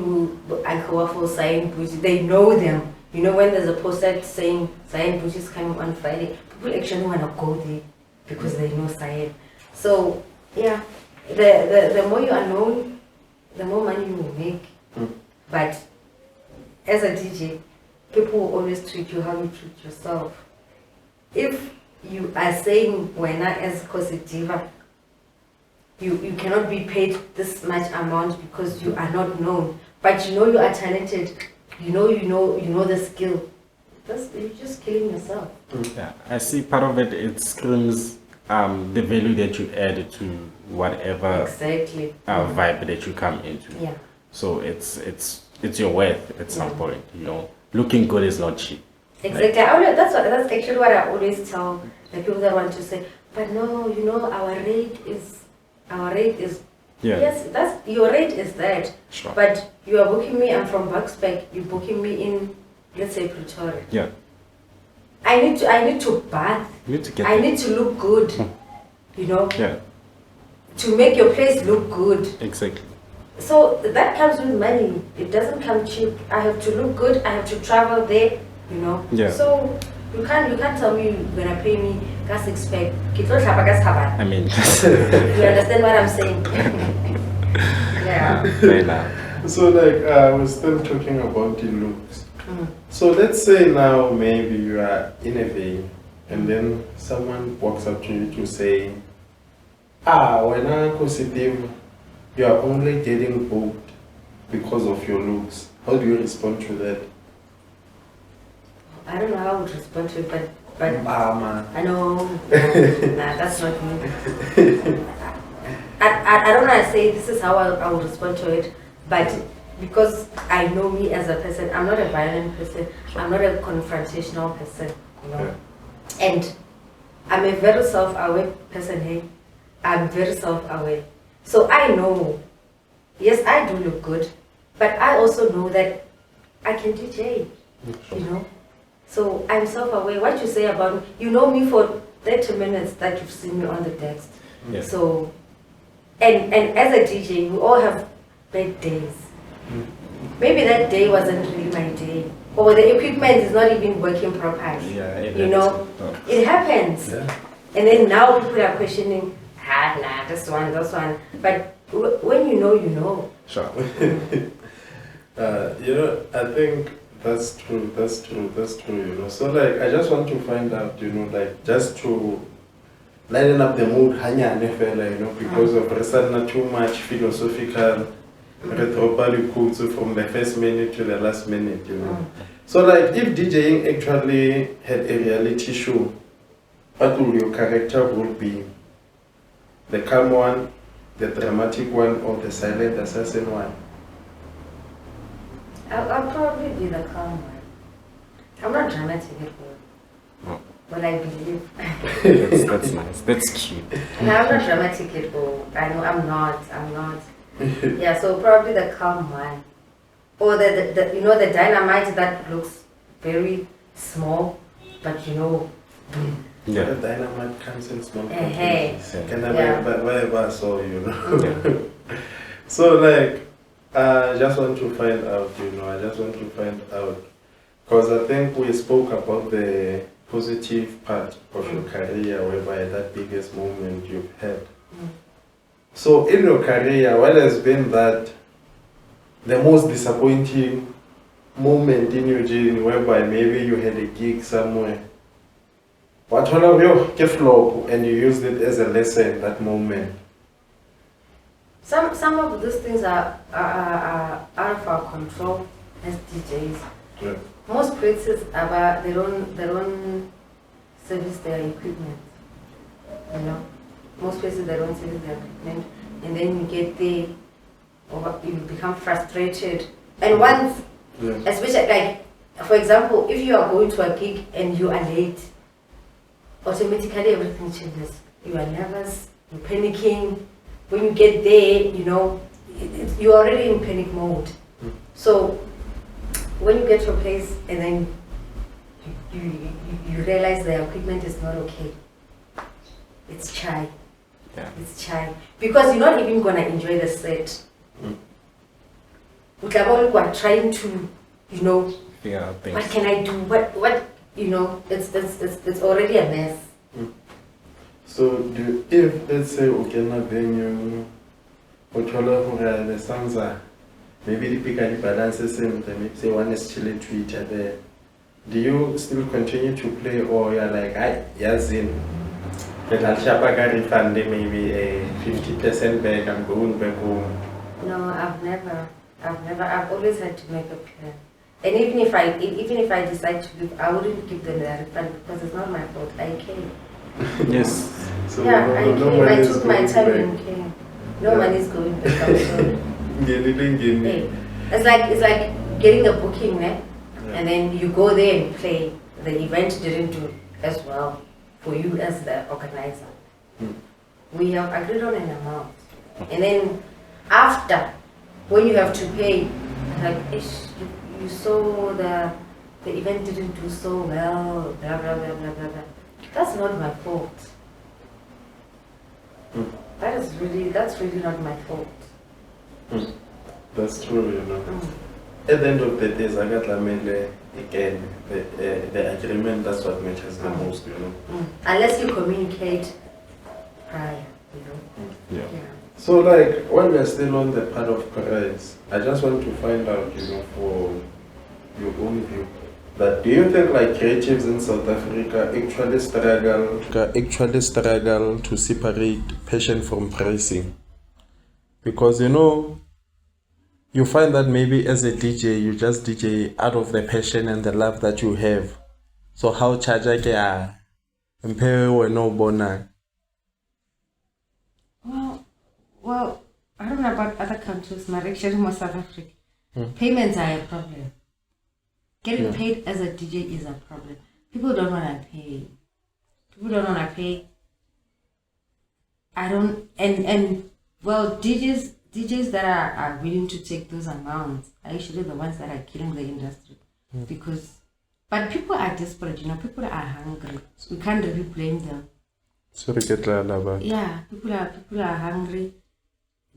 Uncle for Sign Bougie, they know them. You know, when there's a poster saying Sign Bougie is coming on Friday, people actually want to go there because they know Sign. So yeah, the more you are known, the more money you will make. But as a DJ, people will always treat you how you treat yourself. If you are saying when I as Khosidiva, you cannot be paid this much amount because you are not known, but you know you are talented, you know the skill. You're just killing yourself. Yeah, I see part of it. It screams the value that you add to whatever exactly vibe that you come into. Yeah. So it's your worth at some point. You know, looking good is not cheap. Exactly. That's actually what I always tell the people that want to say. But no, you know, our rate is. Yeah. Yes, your rate is that. Sure. But you are booking me. I'm from Bucksback. You're booking me in, let's say, Kultural. Yeah. I need to bath. You need to get I need to look good. You know. Yeah. To make your place look good. Exactly. So that comes with money. It doesn't come cheap. I have to look good. I have to travel there. You know. Yeah. So you can't tell me you're gonna pay me gas expect. I mean. You understand what I'm saying? Yeah. So like we're still talking about the looks. So let's say now maybe you are in a vein and then someone walks up to you to say, when I Khosidiva, you are only getting booked because of your looks. How do you respond to that? I don't know how I would respond to it, but man. I know, nah, that's not me. I don't know how to say this is how I would respond to it, but because I know me as a person, I'm not a violent person, I'm not a confrontational person, you know. Yeah. And I'm a very self-aware person, hey. I'm very self-aware. So I know, yes, I do look good, but I also know that I can DJ, you know. So I'm self-aware. What you say about me, you know me for 30 minutes that you've seen me on the text. Yeah. So, and as a DJ, we all have bad days. Maybe that day wasn't really my day, or the equipment is not even working properly. Yeah, you know, it happens. Yeah. And then now people are questioning, nah, this one. But when you know, you know. Sure. You know, I think that's true, you know. So like, I just want to find out, you know, like just to lighten up the mood, you know, because of recent too much philosophical, retropally cool, so from the first minute to the last minute, you know. So like if DJing actually had a reality show, what would your character would be? The calm one, the dramatic one, or the silent assassin one? I'll probably be the calm one. I'm not dramatic at all. Oh. But I believe. That's nice. That's cute. No, I'm not dramatic at all. I know I'm not. Yeah, so probably the calm one. Or the you know, the dynamite that looks very small, but you know. Yeah. The dynamite comes in small quantities. Can I buy so you know? So like, I just want to find out, because I think we spoke about the positive part of your career, whereby that biggest moment you've had. So in your career, what has been that the most disappointing moment in your journey, whereby maybe you had a gig somewhere, what all of you flop and you used it as a lesson that moment? Some of those things are out of our control as DJs. Yeah. Most places they don't service their equipment. You know, most places they don't service their equipment, and then you get there, or you become frustrated. And once, especially like, for example, if you are going to a gig and you are late, automatically everything changes. You are nervous, you're panicking. When you get there, you know, you're already in panic mode. So when you get to a place and then you realize the equipment is not okay, it's chai. Yeah. It's chai. Because you're not even gonna enjoy the set. You are trying to, you know, figure out things. What can I do? What you know, it's already a mess. So if let's say ukena venue, uthola the songs are maybe the pick and balances and maybe say one is chilling to each other, do you still continue to play, or you're like, yes, in the Alshapaka refund maybe a 50% back, I'm going back home? No, I've never. I've always had to make a plan. And even if I decide to leave, I wouldn't give them the refund because it's not my fault. I came. Yes. So yeah, I came. I took my time and came. No money is going back. I'm sorry. Hey, it's like getting a booking, and then you go there and play. The event didn't do as well for you as the organizer. We have agreed on an amount, and then after, when you have to pay, like you saw the event didn't do so well, blah blah blah blah blah blah. That's not my fault. That's really not my fault. That's true, you know. At the end of the day, again, the agreement, that's what matters the most, you know. Unless you communicate prior, you know. Yeah. So like, while we're still on the part of parents, I just want to find out, you know, for your own view, that do you think like creatives in South Africa actually struggle to separate passion from pricing? Because, you know, you find that maybe as a DJ, you just DJ out of the passion and the love that you have. So how charge I can no bona? Well, I don't know about other countries, but actually in South Africa, payments are a problem. Getting paid as a DJ is a problem. People don't want to pay. Well, DJs that are willing to take those amounts are actually the ones that are killing the industry. But people are desperate, you know, people are hungry. So we can't really blame them. Yeah, people are hungry.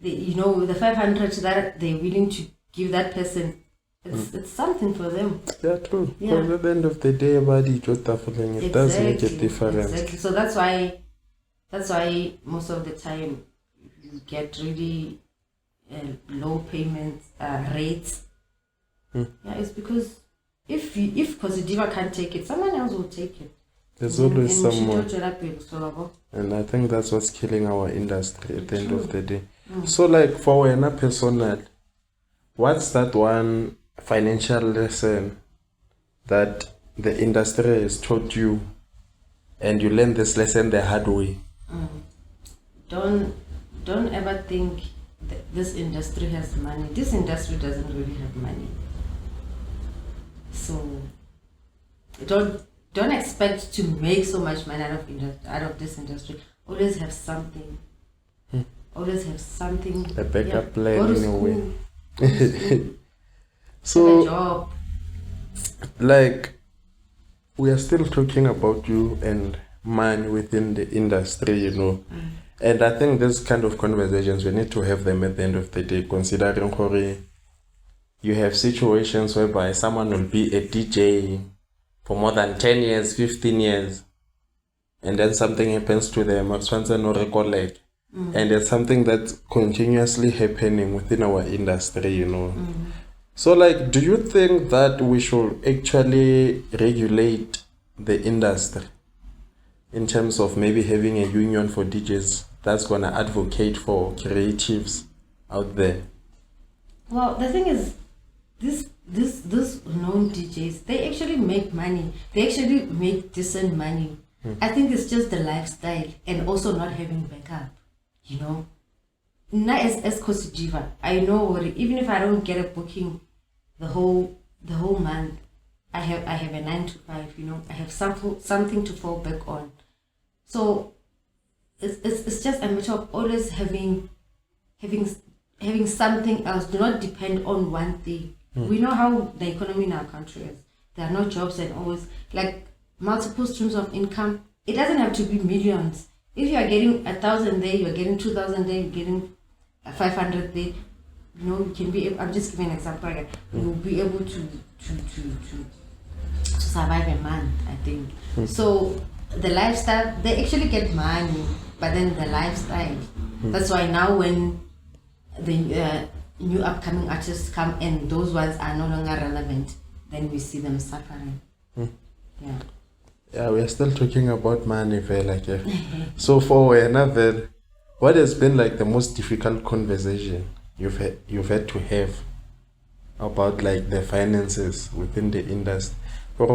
You know, the 500 that they're willing to give that person, it's something for them. Yeah, true. Yeah. Because at the end of the day, everybody just it does make a difference. Exactly. So that's why most of the time you get really low payment rates. Yeah, it's because if Khosidiva can't take it, someone else will take it. There's always someone. And I think that's what's killing our industry at the end of the day. So like for a personal, what's that one financial lesson that the industry has taught you and you learn this lesson the hard way? Don't ever think that this industry has money. This industry doesn't really have money. So don't expect to make so much money out of this industry. Always have something. Always have something. A backup plan Go to in a way. school. So, Have a job. like, we are still talking about you and man within the industry, you know. And I think this kind of conversations, we need to have them at the end of the day, considering Hori, you have situations whereby someone will be a DJ for more than 10 years, 15 years, and then something happens to them, no recollect. And it's something that's continuously happening within our industry, you know. So, like, do you think that we should actually regulate the industry in terms of maybe having a union for DJs that's gonna advocate for creatives out there? Well, the thing is, these known DJs, they actually make money. They actually make decent money. I think it's just the lifestyle and also not having backup. You know, not as Khosidiva, I know even if I don't get a booking the whole month, I have a 9 to 5. You know, I have something to fall back on. So it's just a matter of always having something else. Do not depend on one thing. We know how the economy in our country is. There are no jobs and always like multiple streams of income. It doesn't have to be millions. If you are getting 1,000 there, you are getting 2,000 there, you're getting 500 there. You know, you can be. I'm just giving an example. Like, you will be able to survive a month, I think. So the lifestyle, they actually get money, but then the lifestyle. That's why now when the new upcoming artists come and those ones are no longer relevant, then we see them suffering. Yeah. Yeah, we are still talking about money, like. So for another, what has been like the most difficult conversation you've had to have about like the finances within the industry? You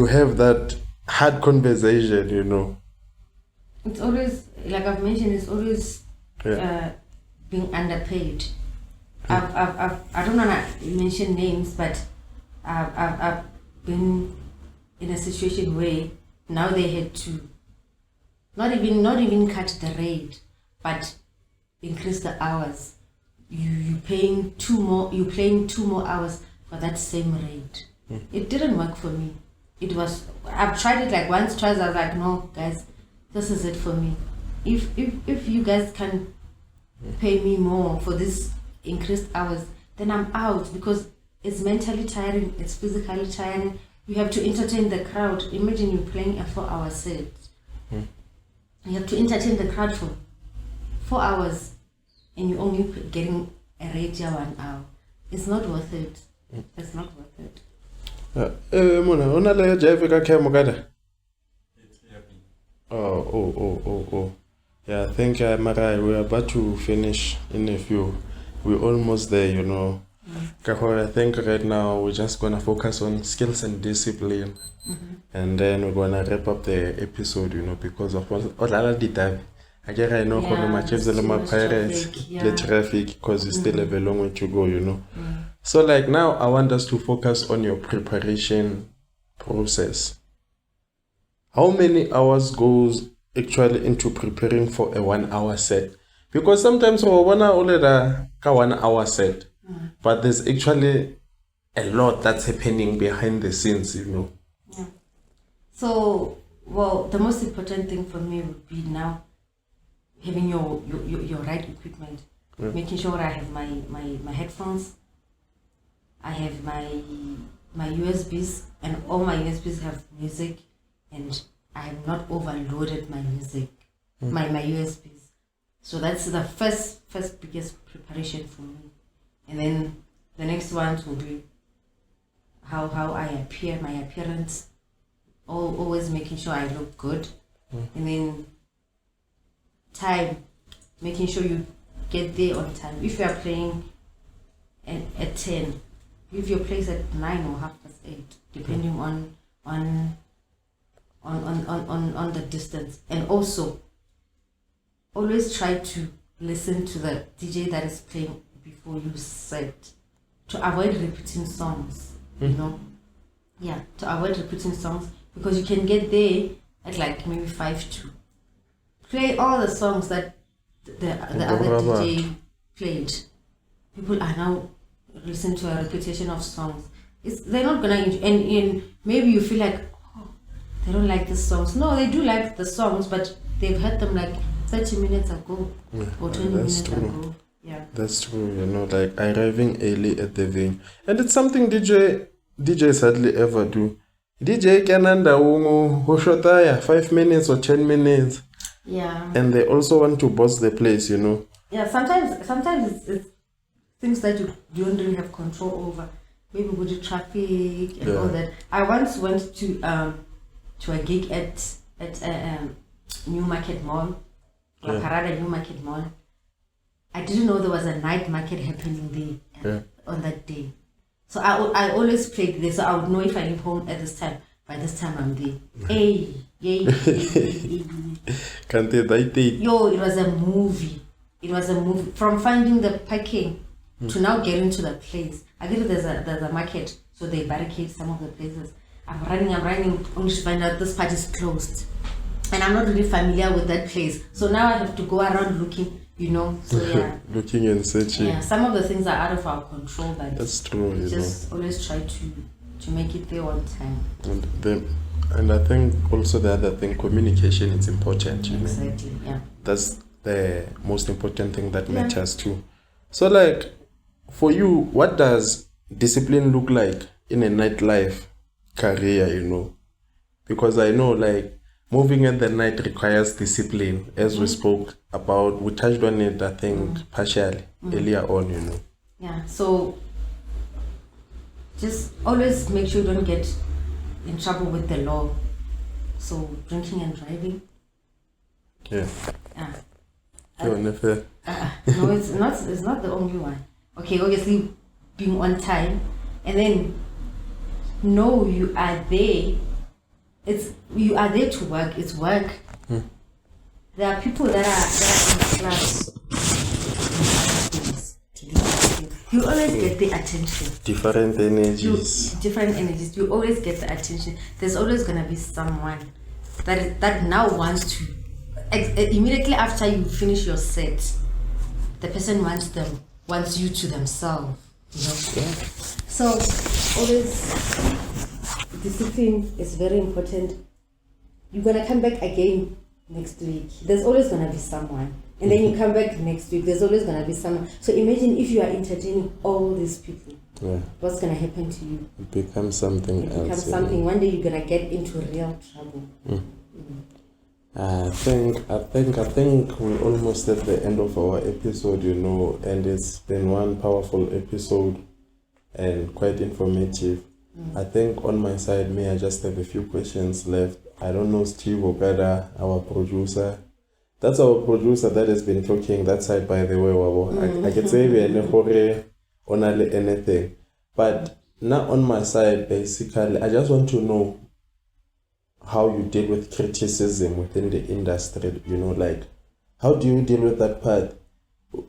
have that hard conversation, you know. It's always, like I've mentioned, it's always being underpaid. I don't want to mention names, but I've been in a situation where now they had to not even cut the rate, but increase the hours. You playing 2 more hours for that same rate. It didn't work for me. I've tried it like once, twice. I was like, no, guys, this is it for me. If you guys can pay me more for this increased hours, then I'm out, because it's mentally tiring, it's physically tiring. You have to entertain the crowd. Imagine you playing a 4-hour set. You have to entertain the crowd for 4 hours and you're only getting a rate of 1 hour. It's not worth it. It's not worth it. Oh. Yeah, I think Mara, we're about to finish in a few. We're almost there, you know. I think right now we're just gonna focus on skills and discipline, and then we're gonna wrap up the episode, you know, because of all the time. I know how much of the pirates, the traffic, because you still have a long way to go, you know. So like now, I want us to focus on your preparation process. How many hours goes actually into preparing for a 1 hour set? Because sometimes we want to only a 1 hour set. But there's actually a lot that's happening behind the scenes, you know. Yeah. So, well, the most important thing for me would be now having your right equipment. Making sure I have my headphones, I have my USBs, and all my USBs have music, and I have not overloaded my music, my USBs. So that's the first biggest preparation for me. And then the next ones will be how I appear, my appearance, always making sure I look good. And then time, making sure you get there on time. If you are playing at 10, leave your place at 9 or 8:30, depending on the distance. And also, always try to listen to the DJ that is playing before you set, to avoid repeating songs. You know, to avoid repeating songs, because you can get there at like maybe 5 to play all the songs that the other DJ played. People are now listening to a repetition of songs. They're not gonna and maybe you feel like, oh, they don't like the songs. No, they do like the songs, but they've heard them like 30 minutes ago or 20 minutes ago. Yeah, that's true. You know, like arriving early at the venue, and it's something DJs hardly ever do. DJ can shota 5 minutes or 10 minutes. Yeah, and they also want to boss the place, you know. Yeah, sometimes it's things that you don't really have control over. Maybe with the traffic and all that. I once went to a gig at New Market Mall, La Parada New Market Mall. I didn't know there was a night market happening there on that day. So I always played there, so I would know if I leave home at this time. By this time I'm there. Hey, yay. Can't they? Yo, it was a movie. It was a movie. From finding the parking to now getting to the place. I get it, there's a market, so they barricade some of the places. I'm running, only to find out this part is closed. And I'm not really familiar with that place. So now I have to go around looking, you know. So yeah. Looking and searching. Yeah, some of the things are out of our control, but that's true. You just always try to make it there on time. And I think also the other thing, communication is important, you know. Exactly, yeah. That's the most important thing that matters too. So like, for you, what does discipline look like in a nightlife career, you know? Because I know like moving at the night requires discipline, as we spoke about. We touched on it, I think, partially earlier on, you know. Yeah, so just always make sure you don't get in trouble with the law. So drinking and driving. Yeah. No, it's not the only one. Okay, obviously being on time, and then know you are there. You are there to work. It's work. There are people that are in class. You always get the attention. Different energies. You always get the attention. There's always gonna be someone that now wants to. Immediately after you finish your set, the person wants you to themselves. You know. Yeah. So always, discipline is very important. You're gonna come back again next week. There's always gonna be someone. And then you come back next week, there's always going to be someone. So imagine if you are entertaining all these people. Yeah. What's going to happen to you? It becomes something else. It becomes something. One day you're going to get into real trouble. I think we're almost at the end of our episode, you know, and it's been one powerful episode and quite informative. I think on my side, I just have a few questions left. I don't know, Steve Okada, our producer. That's our producer that has been talking that side, by the way. I can say we are only anything. But now on my side, basically, I just want to know how you deal with criticism within the industry. You know, like, how do you deal with that part?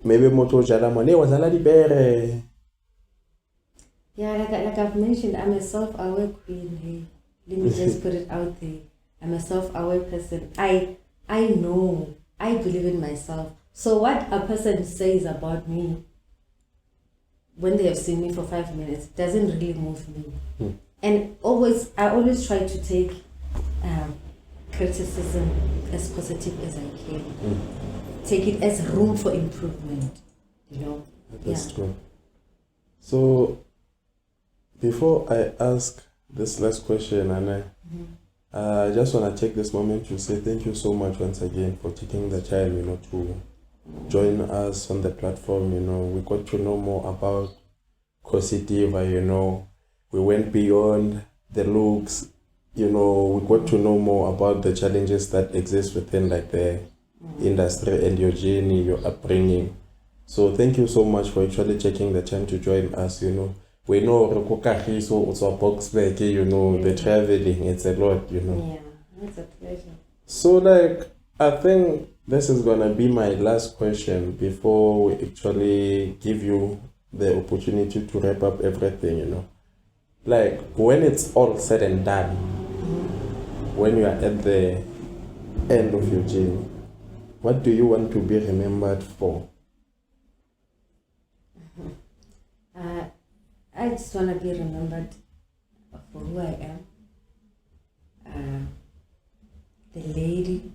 Maybe Moto Jalamone was a bere. Yeah, like I've mentioned, I'm a self-aware queen. Hey. Let me just put it out there. I'm a self-aware person. I know, I believe in myself. So what a person says about me when they have seen me for 5 minutes doesn't really move me. And I always try to take criticism as positive as I can. Take it as room for improvement, you know. That's true. So before I ask this last question, Anna, I just want to take this moment to say thank you so much once again for taking the time, you know, to join us on the platform. You know, we got to know more about Khosidiva, you know. We went beyond the looks, you know, we got to know more about the challenges that exist within like the industry and your journey, your upbringing. So thank you so much for actually taking the time to join us, you know. we know Rokokahiso, also Boxback, you know, the traveling, it's a lot, you know. Yeah, it's a pleasure. So like, I think this is gonna be my last question before we actually give you the opportunity to wrap up everything, you know. Like, when it's all said and done, when you are at the end of your journey, what do you want to be remembered for? I just want to be remembered for who I am. The lady,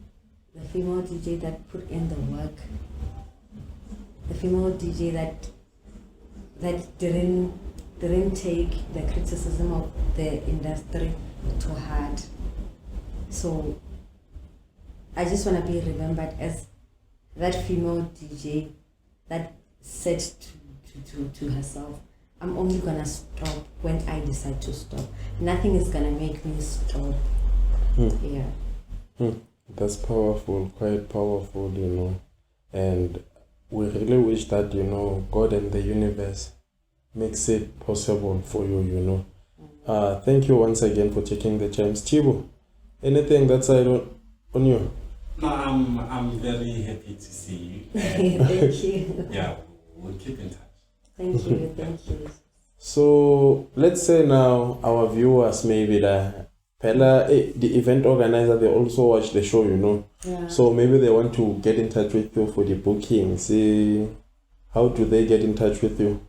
the female DJ that put in the work, the female DJ that didn't take the criticism of the industry too hard. So I just want to be remembered as that female DJ that said to herself, I'm only gonna stop when I decide to stop. Nothing is gonna make me stop. Yeah. That's powerful, quite powerful, you know. And we really wish that, you know, God and the universe makes it possible for you, you know. Thank you once again for taking the chance. Chibo, anything that's on you? No, I'm very happy to see you. Thank you. Yeah, we'll keep in touch. Thank you. So let's say now our viewers maybe the event organizer, they also watch the show, you know. Yeah. So maybe they want to get in touch with you for the booking. See, how do they get in touch with you?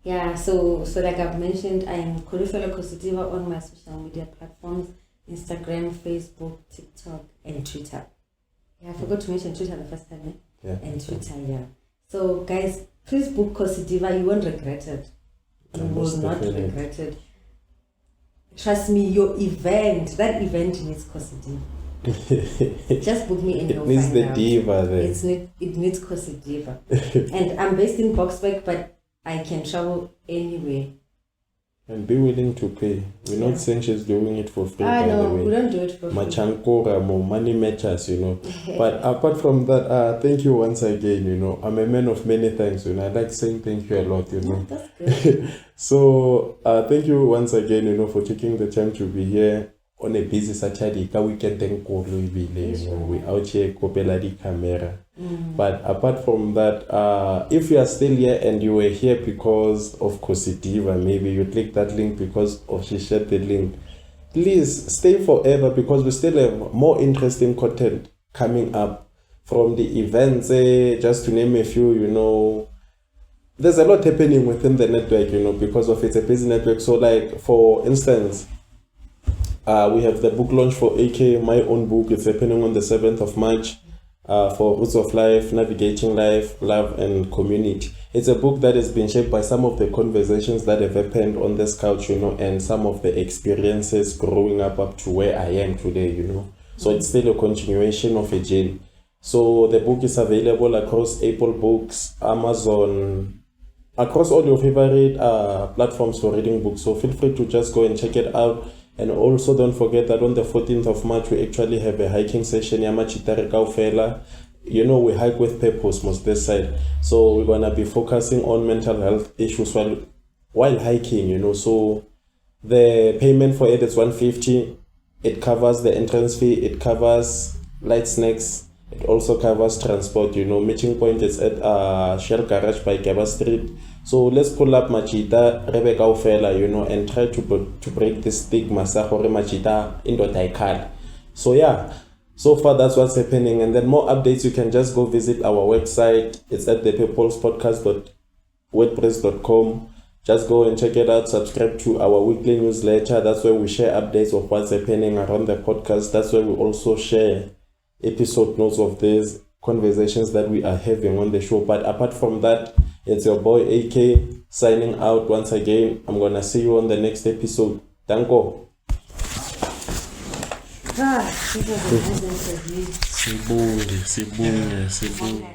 Yeah, so like I've mentioned, I'm Khosidiva on my social media platforms, Instagram, Facebook, TikTok, and Twitter. Yeah, I forgot to mention Twitter the first time, eh? Yeah. And Twitter, yeah. So guys, please book Khosidiva, you won't regret it. You will not regret it. Trust me, your event, that event needs Khosidiva. Just book me and you'll It needs find the out. diva there. It needs Khosidiva. And I'm based in Boxback, but I can travel anywhere. And be willing to pay. We're not saying she's doing it for free, by No, the way. we don't do it for free. Machankora, more money matches, you know. But apart from that, thank you once again, you know. I'm a man of many thanks, you know. I like saying thank you a lot, you know. That's good. So, thank you once again, you know, for taking the time to be here on a busy Saturday. Weekend, thank God, you know, we out here, kopela di camera. But apart from that, if you are still here and you were here because of Khosidiva, maybe you click that link because she shared the link, please stay forever because we still have more interesting content coming up from the events, just to name a few, you know. There's a lot happening within the network, you know, because of it's a busy network. So like, for instance, we have the book launch for AK, my own book. It's happening on the 7th of March. For Roots of Life, Navigating Life, Love and Community. It's a book that has been shaped by some of the conversations that have happened on this couch, you know, and some of the experiences growing up to where I am today, you know. So it's still a continuation of a journey. So the book is available across Apple Books, Amazon, across all your favorite platforms for reading books. So feel free to just go and check it out. And also don't forget that on the 14th of March, we actually have a hiking session. You know, we hike with purpose most this side. So we're going to be focusing on mental health issues while hiking, you know. So the payment for it is $150. It covers the entrance fee. It covers light snacks. It also covers transport, you know. Meeting point is at Shell Garage by Gaba Street. So let's pull up Machita, Rebecca Ofela, you know, and try to break this stigma. Machita indo taikal. So yeah, so far that's what's happening. And then more updates, you can just go visit our website. It's at thepeoplespodcast.wordpress.com. Just go and check it out. Subscribe to our weekly newsletter. That's where we share updates of what's happening around the podcast. That's where we also share episode notes of these conversations that we are having on the show. But apart from that, it's your boy AK signing out once again. I'm gonna see you on the next episode. Danko. This was a nice interview. Sibunge.